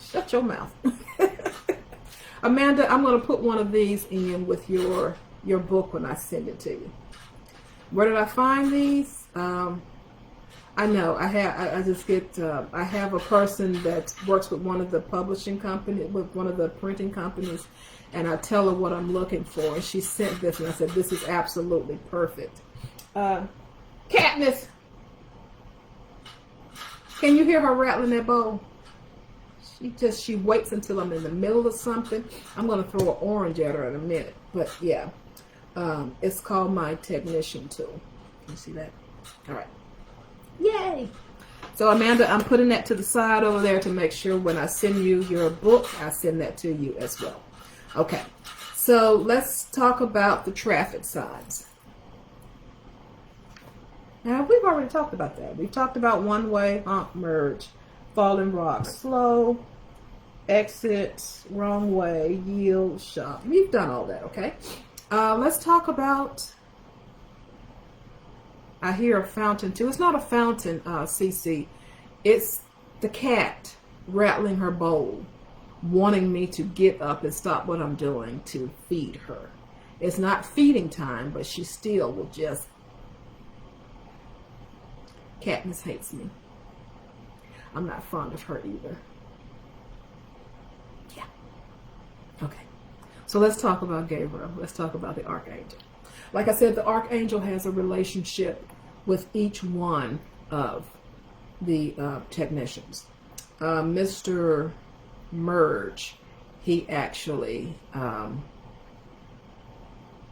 shut your mouth. Amanda, I'm going to put one of these in with your book when I send it to you. Where did I find these? I know I have a person that works with one of the publishing companies, with one of the printing companies, and I tell her what I'm looking for, and she sent this, and I said, this is absolutely perfect. Katniss, can you hear her rattling that bowl? She waits until I'm in the middle of something. I'm going to throw an orange at her in a minute, but yeah, it's called my technician tool. Can you see that? All right. Yay! So Amanda, I'm putting that to the side over there to make sure when I send you your book, I send that to you as well. Okay, so let's talk about the traffic signs. Now, we've already talked about that. We've talked about one way, honk, merge, falling rock, slow, exit, wrong way, yield, shop. We've done all that, okay? Let's talk about, I hear a fountain too. It's not a fountain, CC. It's the cat rattling her bowl, wanting me to get up and stop what I'm doing to feed her. It's not feeding time, but she still will just. Katniss hates me. I'm not fond of her either. Yeah. Okay. So let's talk about Gabriel. Let's talk about the Archangel. Like I said, the Archangel has a relationship with each one of the technicians. Mr. Merge, he actually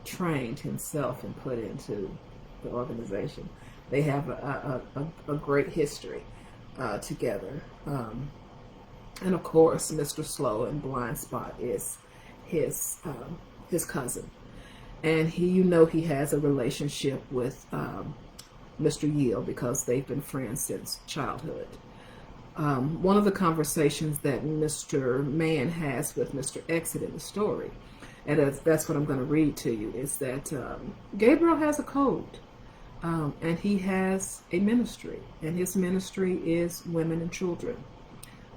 trained himself and put into the organization. They have a great history together. And of course, Mr. Slow and Blind Spot is his cousin. And he has a relationship with Mr. Yield because they've been friends since childhood. One of the conversations that Mr. Man has with Mr. Exit in the story, and that's what I'm going to read to you, is that Gabriel has a code, and he has a ministry, and his ministry is women and children.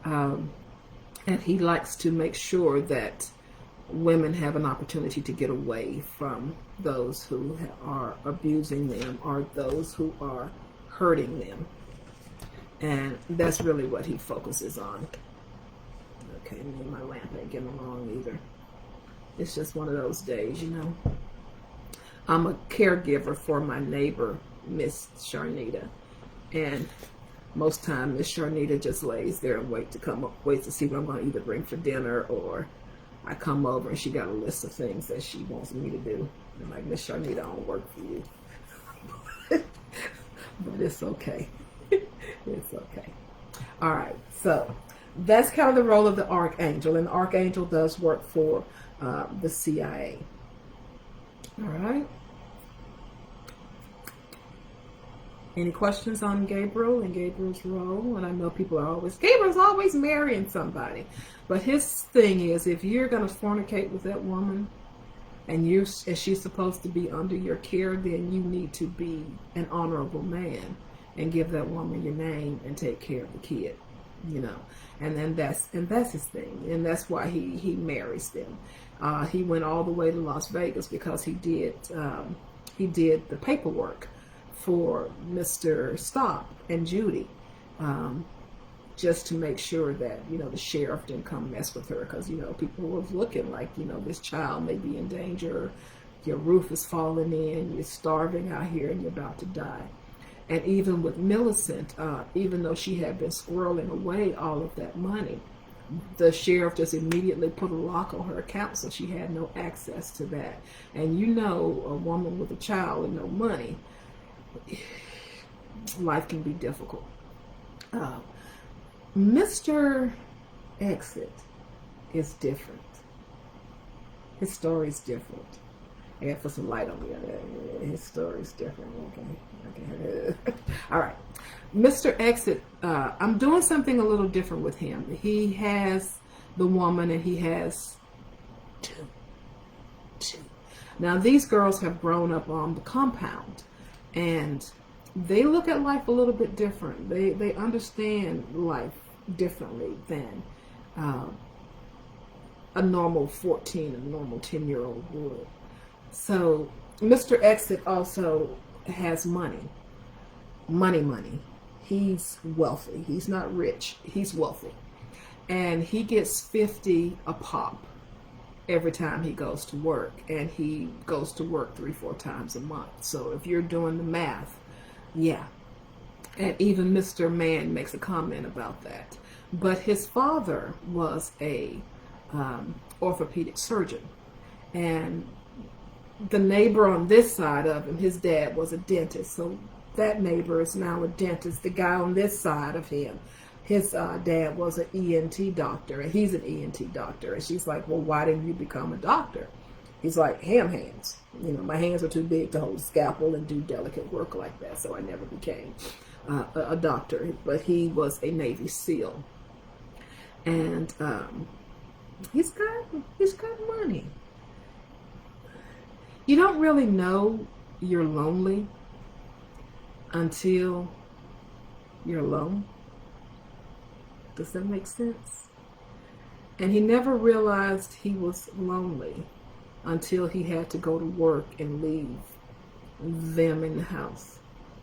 And he likes to make sure that women have an opportunity to get away from those who are abusing them or those who are hurting them. And that's really what he focuses on. Okay, me and my lamp ain't getting along either. It's just one of those days, you know. I'm a caregiver for my neighbor, Miss Sharnita. And most time Miss Sharnita just lays there and waits to see what I'm going to either bring for dinner, or I come over and she got a list of things that she wants me to do. I'm like, Miss Sharnita, I don't work for you. But it's okay. It's okay. All right, so that's kind of the role of the Archangel, and the Archangel does work for the CIA. All right. Any questions on Gabriel and Gabriel's role? And I know people are Gabriel's always marrying somebody. But his thing is, if you're going to fornicate with that woman and she's supposed to be under your care, then you need to be an honorable man and give that woman your name and take care of the kid, you know. And that's his thing. And that's why he marries them. He went all the way to Las Vegas because he did the paperwork for Mr. Stop and Judy, just to make sure that, you know, the sheriff didn't come mess with her, because, you know, people were looking like, you know, this child may be in danger, your roof is falling in, you're starving out here, and you're about to die. And even with Millicent, even though she had been squirreling away all of that money, the sheriff just immediately put a lock on her account, so she had no access to that. And you know, a woman with a child and no money, life can be difficult. Mr. Exit is different. His story is different. I gotta put some light on me. His story is different. Okay. All right. Mr. Exit, I'm doing something a little different with him. He has the woman and he has two. Now, these girls have grown up on the compound, and they look at life a little bit different. They understand life differently than a normal 14, a normal 10-year-old would. So Mr. Exit also has money. He's wealthy. He's not rich. He's wealthy. And he gets $50 a pop every time he goes to work. And he goes to work 3-4 times a month. So if you're doing the math, yeah. And even Mr. Man makes a comment about that. But his father was a orthopedic surgeon. And the neighbor on this side of him, his dad was a dentist. So that neighbor is now a dentist. The guy on this side of him, his dad was an ENT doctor, and he's an ENT doctor. And she's like, well, why didn't you become a doctor? He's like, hands. You know, my hands are too big to hold a scalpel and do delicate work like that. So I never became a doctor. But he was a Navy SEAL. And he's got money. You don't really know you're lonely until you're alone. Does that make sense? And he never realized he was lonely until he had to go to work and leave them in the house.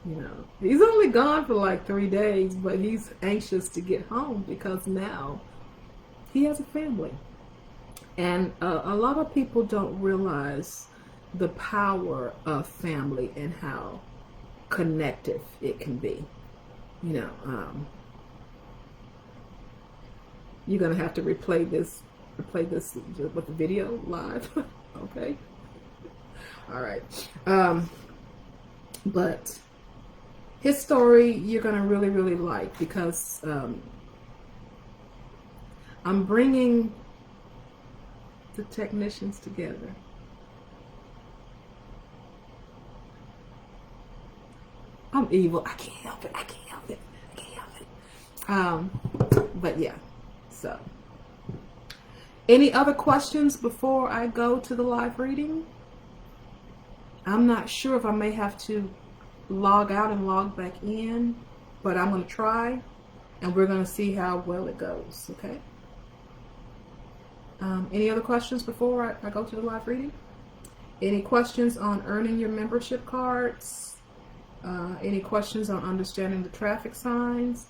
You know, he's only gone for like 3 days, but he's anxious to get home because now he has a family. And a lot of people don't realize the power of family and how connective it can be. You know, you're gonna have to replay this with the video live. Okay. All right. But his story you're gonna really, really like, because I'm bringing the technicians together. I'm evil. I can't help it. But yeah, so. Any other questions before I go to the live reading? I'm not sure if I may have to log out and log back in, but I'm going to try, and we're going to see how well it goes, okay? Any other questions before I go to the live reading? Any questions on earning your membership cards? Any questions on understanding the traffic signs?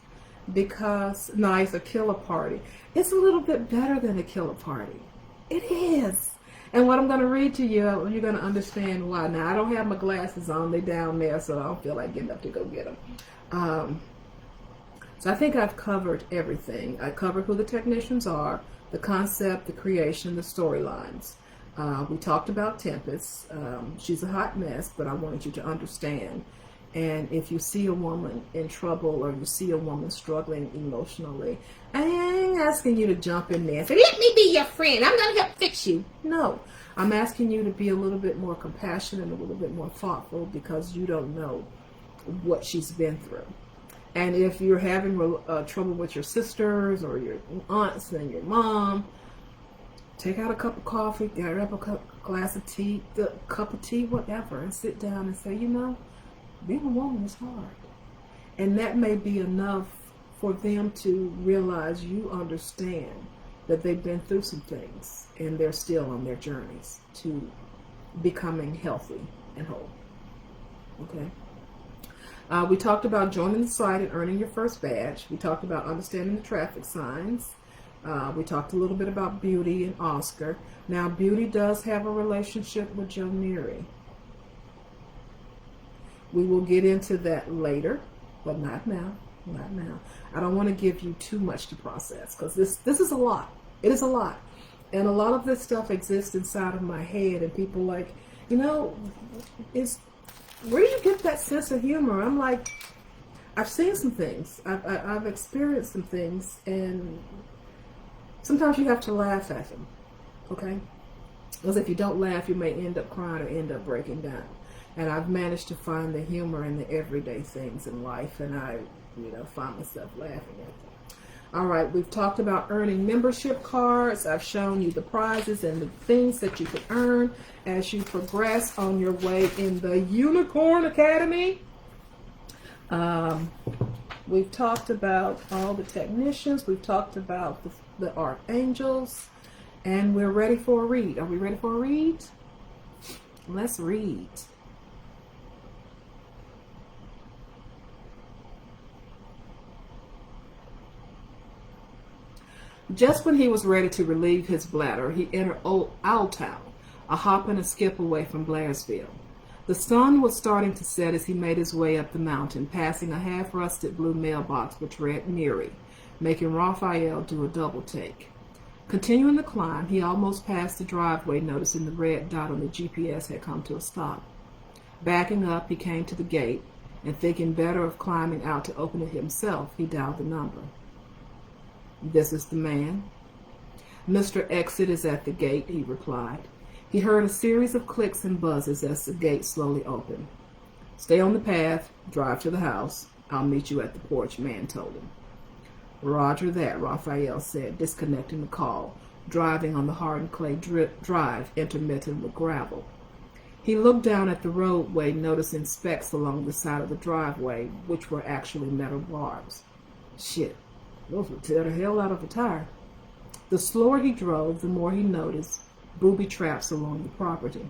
Because, no, it's a killer party. It's a little bit better than a killer party. It is. And what I'm going to read to you, you're going to understand why. Now, I don't have my glasses on. They're down there, so I don't feel like getting up to go get them. So I think I've covered everything. I covered who the technicians are, the concept, the creation, the storylines. We talked about Tempest. She's a hot mess, but I wanted you to understand. And if you see a woman in trouble or you see a woman struggling emotionally, I ain't asking you to jump in there and say, let me be your friend. I'm going to help fix you. No, I'm asking you to be a little bit more compassionate, a little bit more thoughtful, because you don't know what she's been through. And if you're having trouble with your sisters or your aunts and your mom, take out a cup of coffee, get up a glass of tea, a cup of tea, whatever, and sit down and say, you know, being a woman is hard. And that may be enough for them to realize you understand that they've been through some things and they're still on their journeys to becoming healthy and whole. Okay? We talked about joining the site and earning your first badge. We talked about understanding the traffic signs. We talked a little bit about Beauty and Oscar. Now, Beauty does have a relationship with Joe Neary. We will get into that later, but not now. Not now. I don't want to give you too much to process, because this is a lot. It is a lot. And a lot of this stuff exists inside of my head, and people like, you know, where do you get that sense of humor? I'm like, I've seen some things. I've experienced some things, and sometimes you have to laugh at them, okay? Because if you don't laugh, you may end up crying or end up breaking down. And I've managed to find the humor in the everyday things in life, and I, find myself laughing at them. All right, we've talked about earning membership cards. I've shown you the prizes and the things that you can earn as you progress on your way in the Unicorn Academy. We've talked about all the technicians. We've talked about the archangels. And we're ready for a read. Are we ready for a read? Let's read. Just when he was ready to relieve his bladder, he entered Old Owltown, a hop and a skip away from Blairsville. The sun was starting to set as he made his way up the mountain, passing a half-rusted blue mailbox which read Neary, making Raphael do a double take. Continuing the climb, he almost passed the driveway, noticing the red dot on the GPS had come to a stop. Backing up, he came to the gate, and thinking better of climbing out to open it himself, he dialed the number. This is the man. Mr. Exit is at the gate, he replied. He heard a series of clicks and buzzes as the gate slowly opened. Stay on the path, drive to the house. I'll meet you at the porch, man told him. Roger that, Raphael said, disconnecting the call, driving on the hardened clay drive intermittent with gravel. He looked down at the roadway, noticing specks along the side of the driveway, which were actually metal barbs. Shit. Those would tear the hell out of a tire. The slower he drove, the more he noticed booby traps along the property.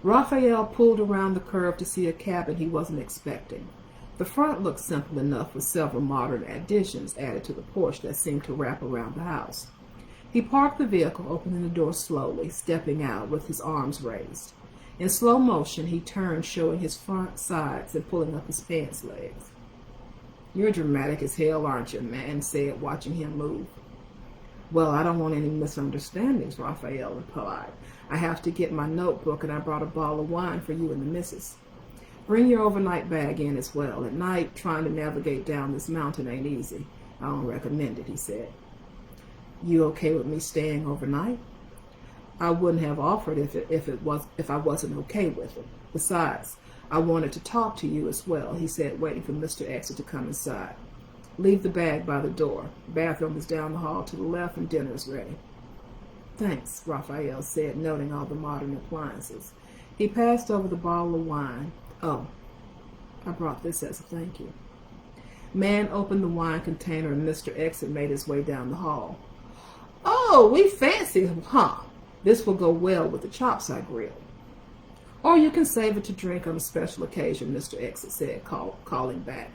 Raphael pulled around the curve to see a cabin he wasn't expecting. The front looked simple enough with several modern additions added to the porch that seemed to wrap around the house. He parked the vehicle, opening the door slowly, stepping out with his arms raised. In slow motion, he turned, showing his front sides and pulling up his pants legs. You're dramatic as hell, aren't you? Man said, watching him move. Well, I don't want any misunderstandings, Raphael replied. I have to get my notebook, and I brought a bottle of wine for you and the missus. Bring your overnight bag in as well. At night, trying to navigate down this mountain ain't easy. I don't recommend it, he said. You okay with me staying overnight? I wouldn't have offered if I wasn't okay with it. Besides, I wanted to talk to you as well, he said, waiting for Mr. Exit to come inside. Leave the bag by the door. The bathroom is down the hall to the left and dinner is ready. Thanks, Raphael said, noting all the modern appliances. He passed over the bottle of wine. Oh, I brought this as a thank you. Man opened the wine container and Mr. Exit made his way down the hall. Oh, we fancy, huh? This will go well with the chops I grilled. Or you can save it to drink on a special occasion, Mr. Exit said, calling back.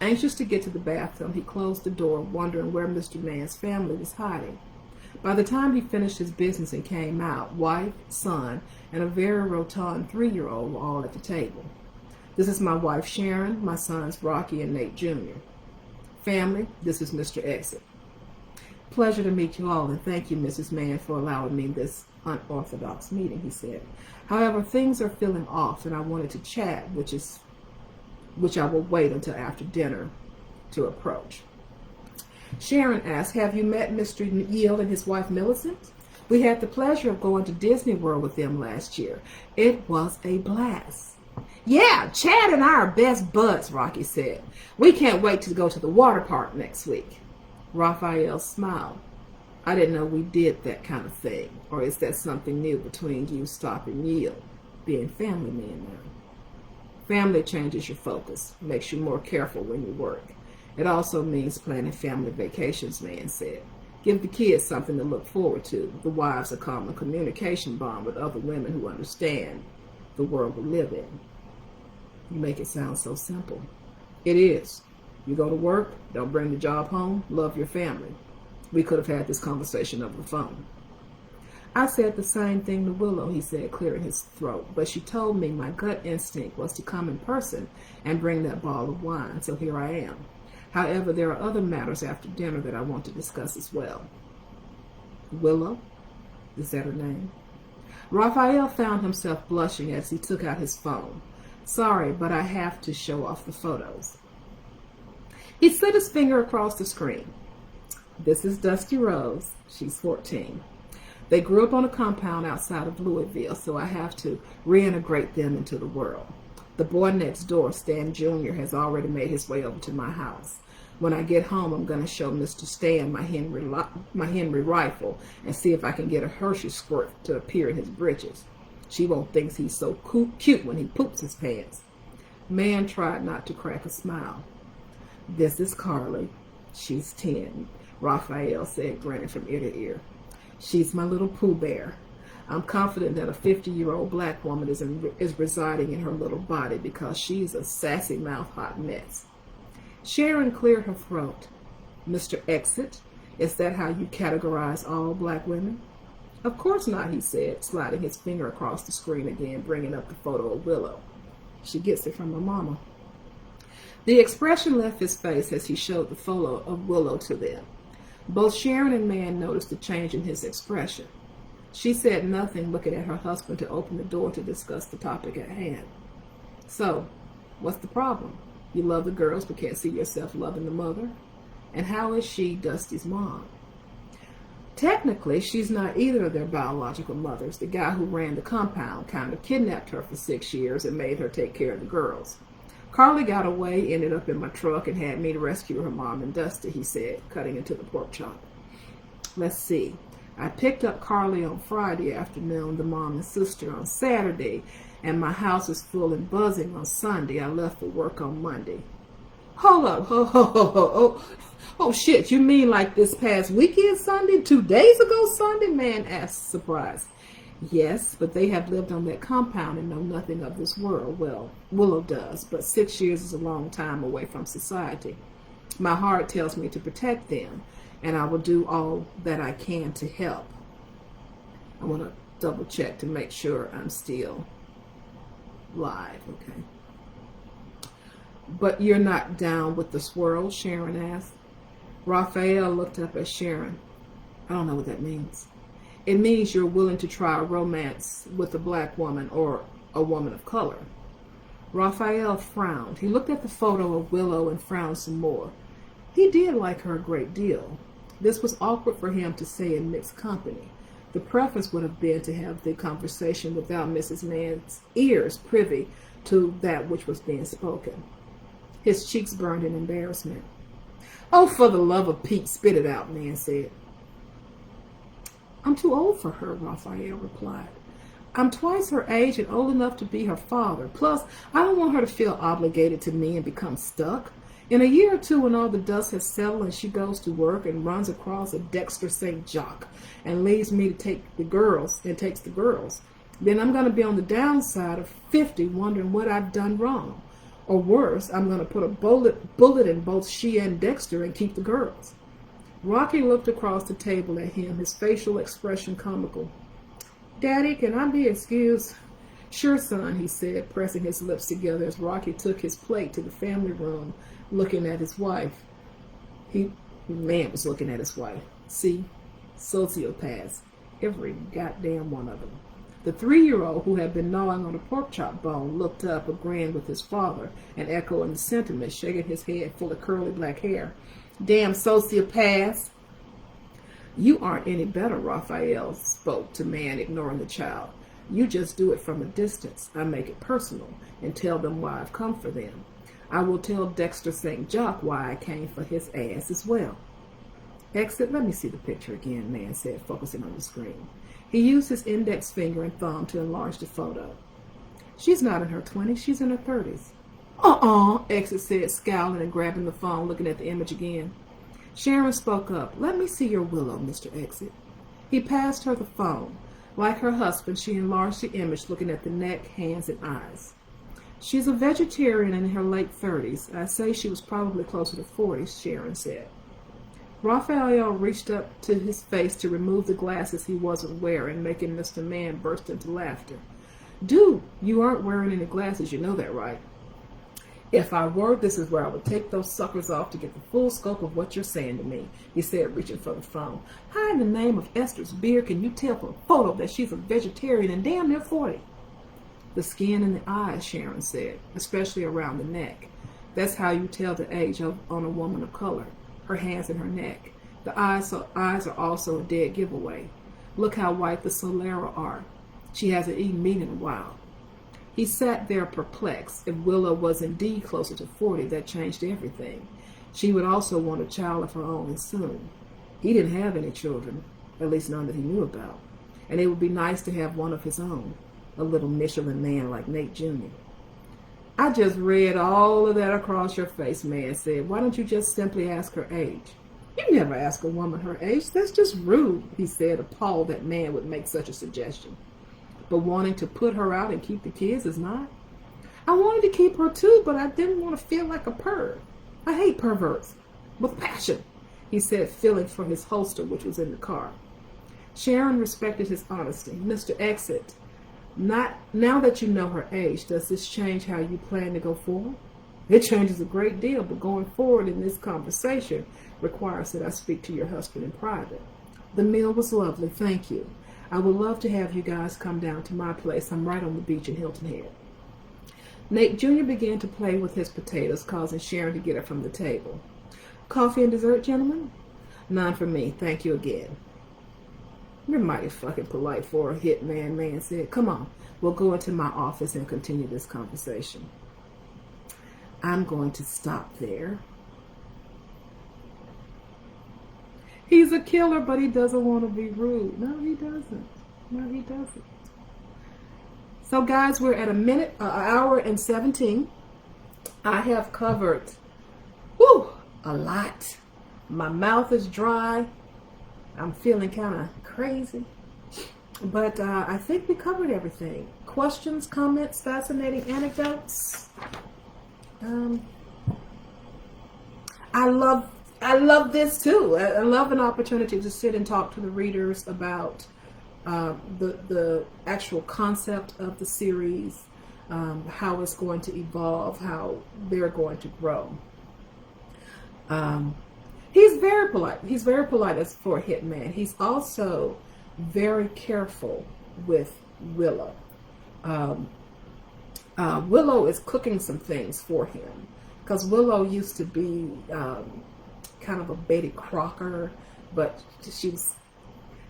Anxious to get to the bathroom, he closed the door, wondering where Mr. Mann's family was hiding. By the time he finished his business and came out, wife, son, and a very rotund 3-year-old were all at the table. This is my wife, Sharon, my sons, Rocky and Nate Jr. Family, this is Mr. Exit. Pleasure to meet you all, and thank you, Mrs. Mann, for allowing me this unorthodox meeting, he said. However, things are feeling off, and I wanted to chat, which I will wait until after dinner to approach. Sharon asked, have you met Mr. Yield and his wife, Millicent? We had the pleasure of going to Disney World with them last year. It was a blast. Yeah, Chad and I are best buds, Rocky said. We can't wait to go to the water park next week. Raphael smiled. I didn't know we did that kind of thing. Or is that something new between you, Stop, and Yield, being family men now? Family changes your focus, makes you more careful when you work. It also means planning family vacations, man said. Give the kids something to look forward to. The wives a common communication bond with other women who understand the world we live in. You make it sound so simple. It is. You go to work, don't bring the job home, love your family. We could have had this conversation over the phone. I said the same thing to Willow, he said, clearing his throat, but she told me my gut instinct was to come in person and bring that bottle of wine, so here I am. However, there are other matters after dinner that I want to discuss as well. Willow? Is that her name? Raphael found himself blushing as he took out his phone. Sorry, but I have to show off the photos. He slid his finger across the screen. This is Dusty Rose. She's 14. They grew up on a compound outside of Louisville, so I have to reintegrate them into the world. The boy next door, Stan Jr., has already made his way over to my house. When I get home, I'm going to show Mr. Stan my Henry rifle and see if I can get a Hershey squirt to appear in his britches. She won't think he's so cute when he poops his pants. Man tried not to crack a smile. This is Carly. She's 10, Raphael said, grinning from ear to ear. She's my little Pooh Bear. I'm confident that a 50-year-old black woman is residing in her little body because she's a sassy mouth hot mess. Sharon cleared her throat. Mr. Exit, is that how you categorize all black women? Of course not, he said, sliding his finger across the screen again, bringing up the photo of Willow. She gets it from her mama. The expression left his face as he showed the photo of Willow to them. Both Sharon and Man noticed the change in his expression. She said nothing, looking at her husband to open the door to discuss the topic at hand. So, what's the problem? You love the girls but can't see yourself loving the mother? And how is she Dusty's mom? Technically, she's not either of their biological mothers. The guy who ran the compound kind of kidnapped her for 6 years and made her take care of the girls. Carly got away, ended up in my truck, and had me to rescue her mom and Dusty, he said, cutting into the pork chop. Let's see. I picked up Carly on Friday afternoon, the mom and sister on Saturday, and my house is full and buzzing on Sunday. I left for work on Monday. Hold up. Oh, shit, you mean like this past weekend Sunday? 2 days ago Sunday? Man asked, surprised. Yes, but they have lived on that compound and know nothing of this world. Well, Willow does, but 6 years is a long time away from society. My heart tells me to protect them, and I will do all that I can to help. I want to double check to make sure I'm still live, okay? But you're not down with the swirl, Sharon asked. Raphael looked up at Sharon. I don't know what that means. It means you're willing to try a romance with a black woman or a woman of color. Raphael frowned. He looked at the photo of Willow and frowned some more. He did like her a great deal. This was awkward for him to say in mixed company. The preference would have been to have the conversation without Mrs. Mann's ears privy to that which was being spoken. His cheeks burned in embarrassment. Oh, for the love of Pete, spit it out, Man said. I'm too old for her, Raphael replied. I'm twice her age and old enough to be her father. Plus, I don't want her to feel obligated to me and become stuck. In a year or two, when all the dust has settled and she goes to work and runs across a Dexter St. Jock and leaves me to take the girls, then I'm going to be on the downside of 50 wondering what I've done wrong. Or worse, I'm going to put a bullet in both she and Dexter and keep the girls. Rocky looked across the table at him, his facial expression comical. Daddy, can I be excused? Sure, son, he said, pressing his lips together as Rocky took his plate to the family room, looking at his wife. Man was looking at his wife. See, sociopaths, every goddamn one of them. The 3-year-old, who had been gnawing on a pork chop bone, looked up, agreeing with his father and echoing the sentiment, shaking his head full of curly black hair. Damn sociopaths. You aren't any better, Raphael spoke to man, ignoring the child. You just do it from a distance. I make it personal and tell them why I've come for them. I will tell Dexter St. Jock why I came for his ass as well. Exit, let me see the picture again, man said, focusing on the screen. He used his index finger and thumb to enlarge the photo. She's not in her 20s, she's in her 30s. Exit said, scowling and grabbing the phone, looking at the image again. Sharon spoke up. Let me see your Willow, Mr. Exit. He passed her the phone. Like her husband, she enlarged the image, looking at the neck, hands, and eyes. She's a vegetarian in her late 30s. I'd say she was probably closer to 40s, Sharon said. Raphael reached up to his face to remove the glasses he wasn't wearing, making Mr. Mann burst into laughter. Dude, you aren't wearing any glasses, you know that, right? If I were, this is where I would take those suckers off to get the full scope of what you're saying to me, he said, reaching for the phone. How in the name of Esther's beard can you tell from a photo that she's a vegetarian and damn near 40? The skin and the eyes, Sharon said, especially around the neck. That's how you tell the age on a woman of color. Her hands and her neck. The eyes are also a dead giveaway. Look how white the sclera are. She hasn't eaten meat in a while. He sat there perplexed. If Willow was indeed closer to 40, that changed everything. She would also want a child of her own and soon. He didn't have any children, at least none that he knew about. And it would be nice to have one of his own, a little Michelin man like Nate Jr. I just read all of that across your face, man said. Why don't you just simply ask her age? You never ask a woman her age. That's just rude, he said, appalled that man would make such a suggestion. But wanting to put her out and keep the kids is not. I wanted to keep her too, but I didn't want to feel like a perv. I hate perverts. With passion, he said, feeling for his holster, which was in the car. Sharon respected his honesty. Mr. Exit, now that you know her age, does this change how you plan to go forward? It changes a great deal, but going forward in this conversation requires that I speak to your husband in private. The meal was lovely, thank you. I would love to have you guys come down to my place. I'm right on the beach in Hilton Head. Nate Jr. began to play with his potatoes, causing Sharon to get up from the table. Coffee and dessert, gentlemen? None for me, thank you again. You're mighty fucking polite for a hitman, man said. Come on, we'll go into my office and continue this conversation. I'm going to stop there. He's a killer, but he doesn't want to be rude. No, he doesn't. No, he doesn't. So, guys, we're at an hour and 17. I have covered, a lot. My mouth is dry. I'm feeling kind of crazy. But I think we covered everything. Questions, comments, fascinating anecdotes. I love this too. I love an opportunity to sit and talk to the readers about the actual concept of the series, how it's going to evolve, how they're going to grow. He's very polite. He's very polite as for a hitman. He's also very careful with Willow. Willow is cooking some things for him because Willow used to be kind of a Betty Crocker, but she was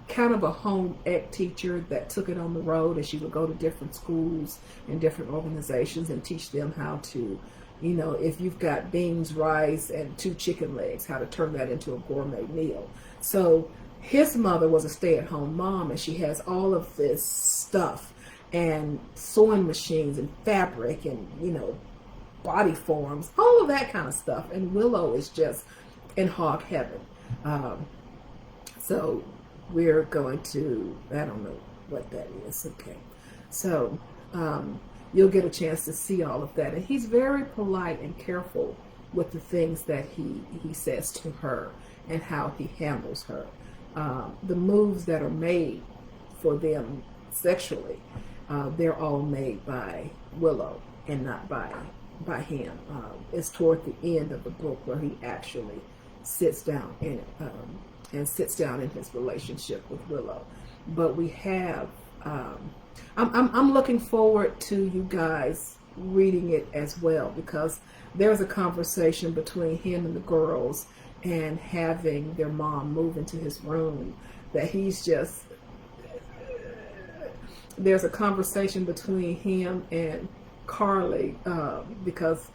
kind of a home ec teacher that took it on the road, and she would go to different schools and different organizations and teach them how to, if you've got beans, rice, and 2 chicken legs, how to turn that into a gourmet meal. So his mother was a stay-at-home mom, and she has all of this stuff and sewing machines and fabric and, body forms, all of that kind of stuff. And Willow is just in hog heaven. So we're going to, I don't know what that is. Okay. So you'll get a chance to see all of that. And he's very polite and careful with the things that he says to her and how he handles her. The moves that are made for them sexually, they're all made by Willow and not by him. It's toward the end of the book where he actually sits down and sits down in his relationship with Willow. But we have, I'm looking forward to you guys reading it as well, because there's a conversation between him and the girls, and having their mom move into his room, that he's just, there's a conversation between him and Carly, because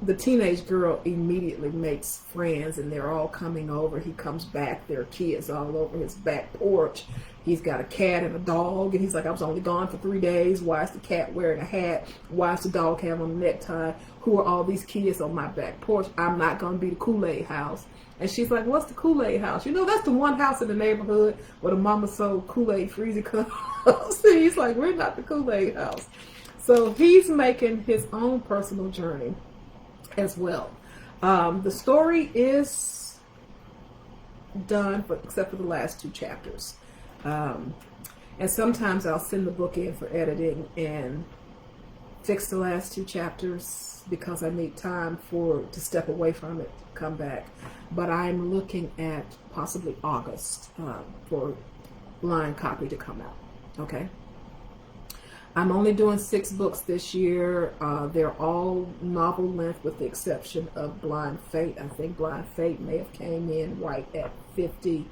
the teenage girl immediately makes friends, and they're all coming over. He comes back, there are kids all over his back porch. He's got a cat and a dog, and he's like, I was only gone for 3 days. Why is the cat wearing a hat? Why is the dog having a necktie? Who are all these kids on my back porch? I'm not going to be the Kool-Aid house. And she's like, what's the Kool-Aid house? You know, that's the one house in the neighborhood where the mama sold Kool-Aid freezer cups. He's like, we're not the Kool-Aid house. So he's making his own personal journey as well. The story is done, except for the last 2 chapters. And sometimes I'll send the book in for editing and fix the last 2 chapters because I need time to step away from it, come back. But I'm looking at possibly August for blind copy to come out. Okay. I'm only doing 6 books this year. They're all novel length with the exception of Blind Fate. I think Blind Fate may have came in right at 50.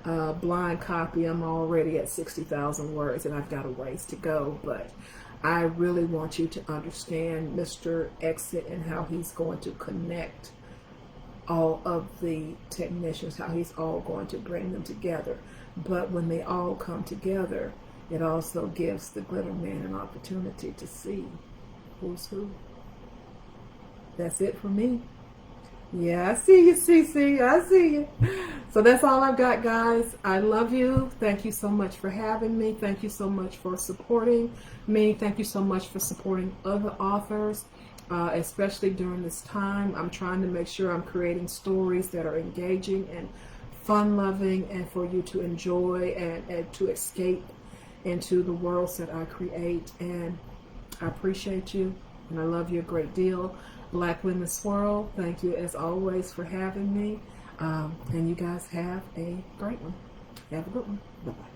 Blind copy, I'm already at 60,000 words, and I've got a ways to go. But I really want you to understand Mr. Exit and how he's going to connect all of the technicians, how he's all going to bring them together. But when they all come together, it also gives the Glitter Man an opportunity to see who's who. That's it for me. Yeah, I see you, Cece. I see you. So that's all I've got, guys. I love you. Thank you so much for having me. Thank you so much for supporting me. Thank you so much for supporting other authors, especially during this time. I'm trying to make sure I'm creating stories that are engaging and fun-loving, and for you to enjoy and to escape into the worlds that I create. And I appreciate you, and I love you a great deal. Black Women Swirl, thank you as always for having me. And you guys have a great one. Have a good one. Bye-bye.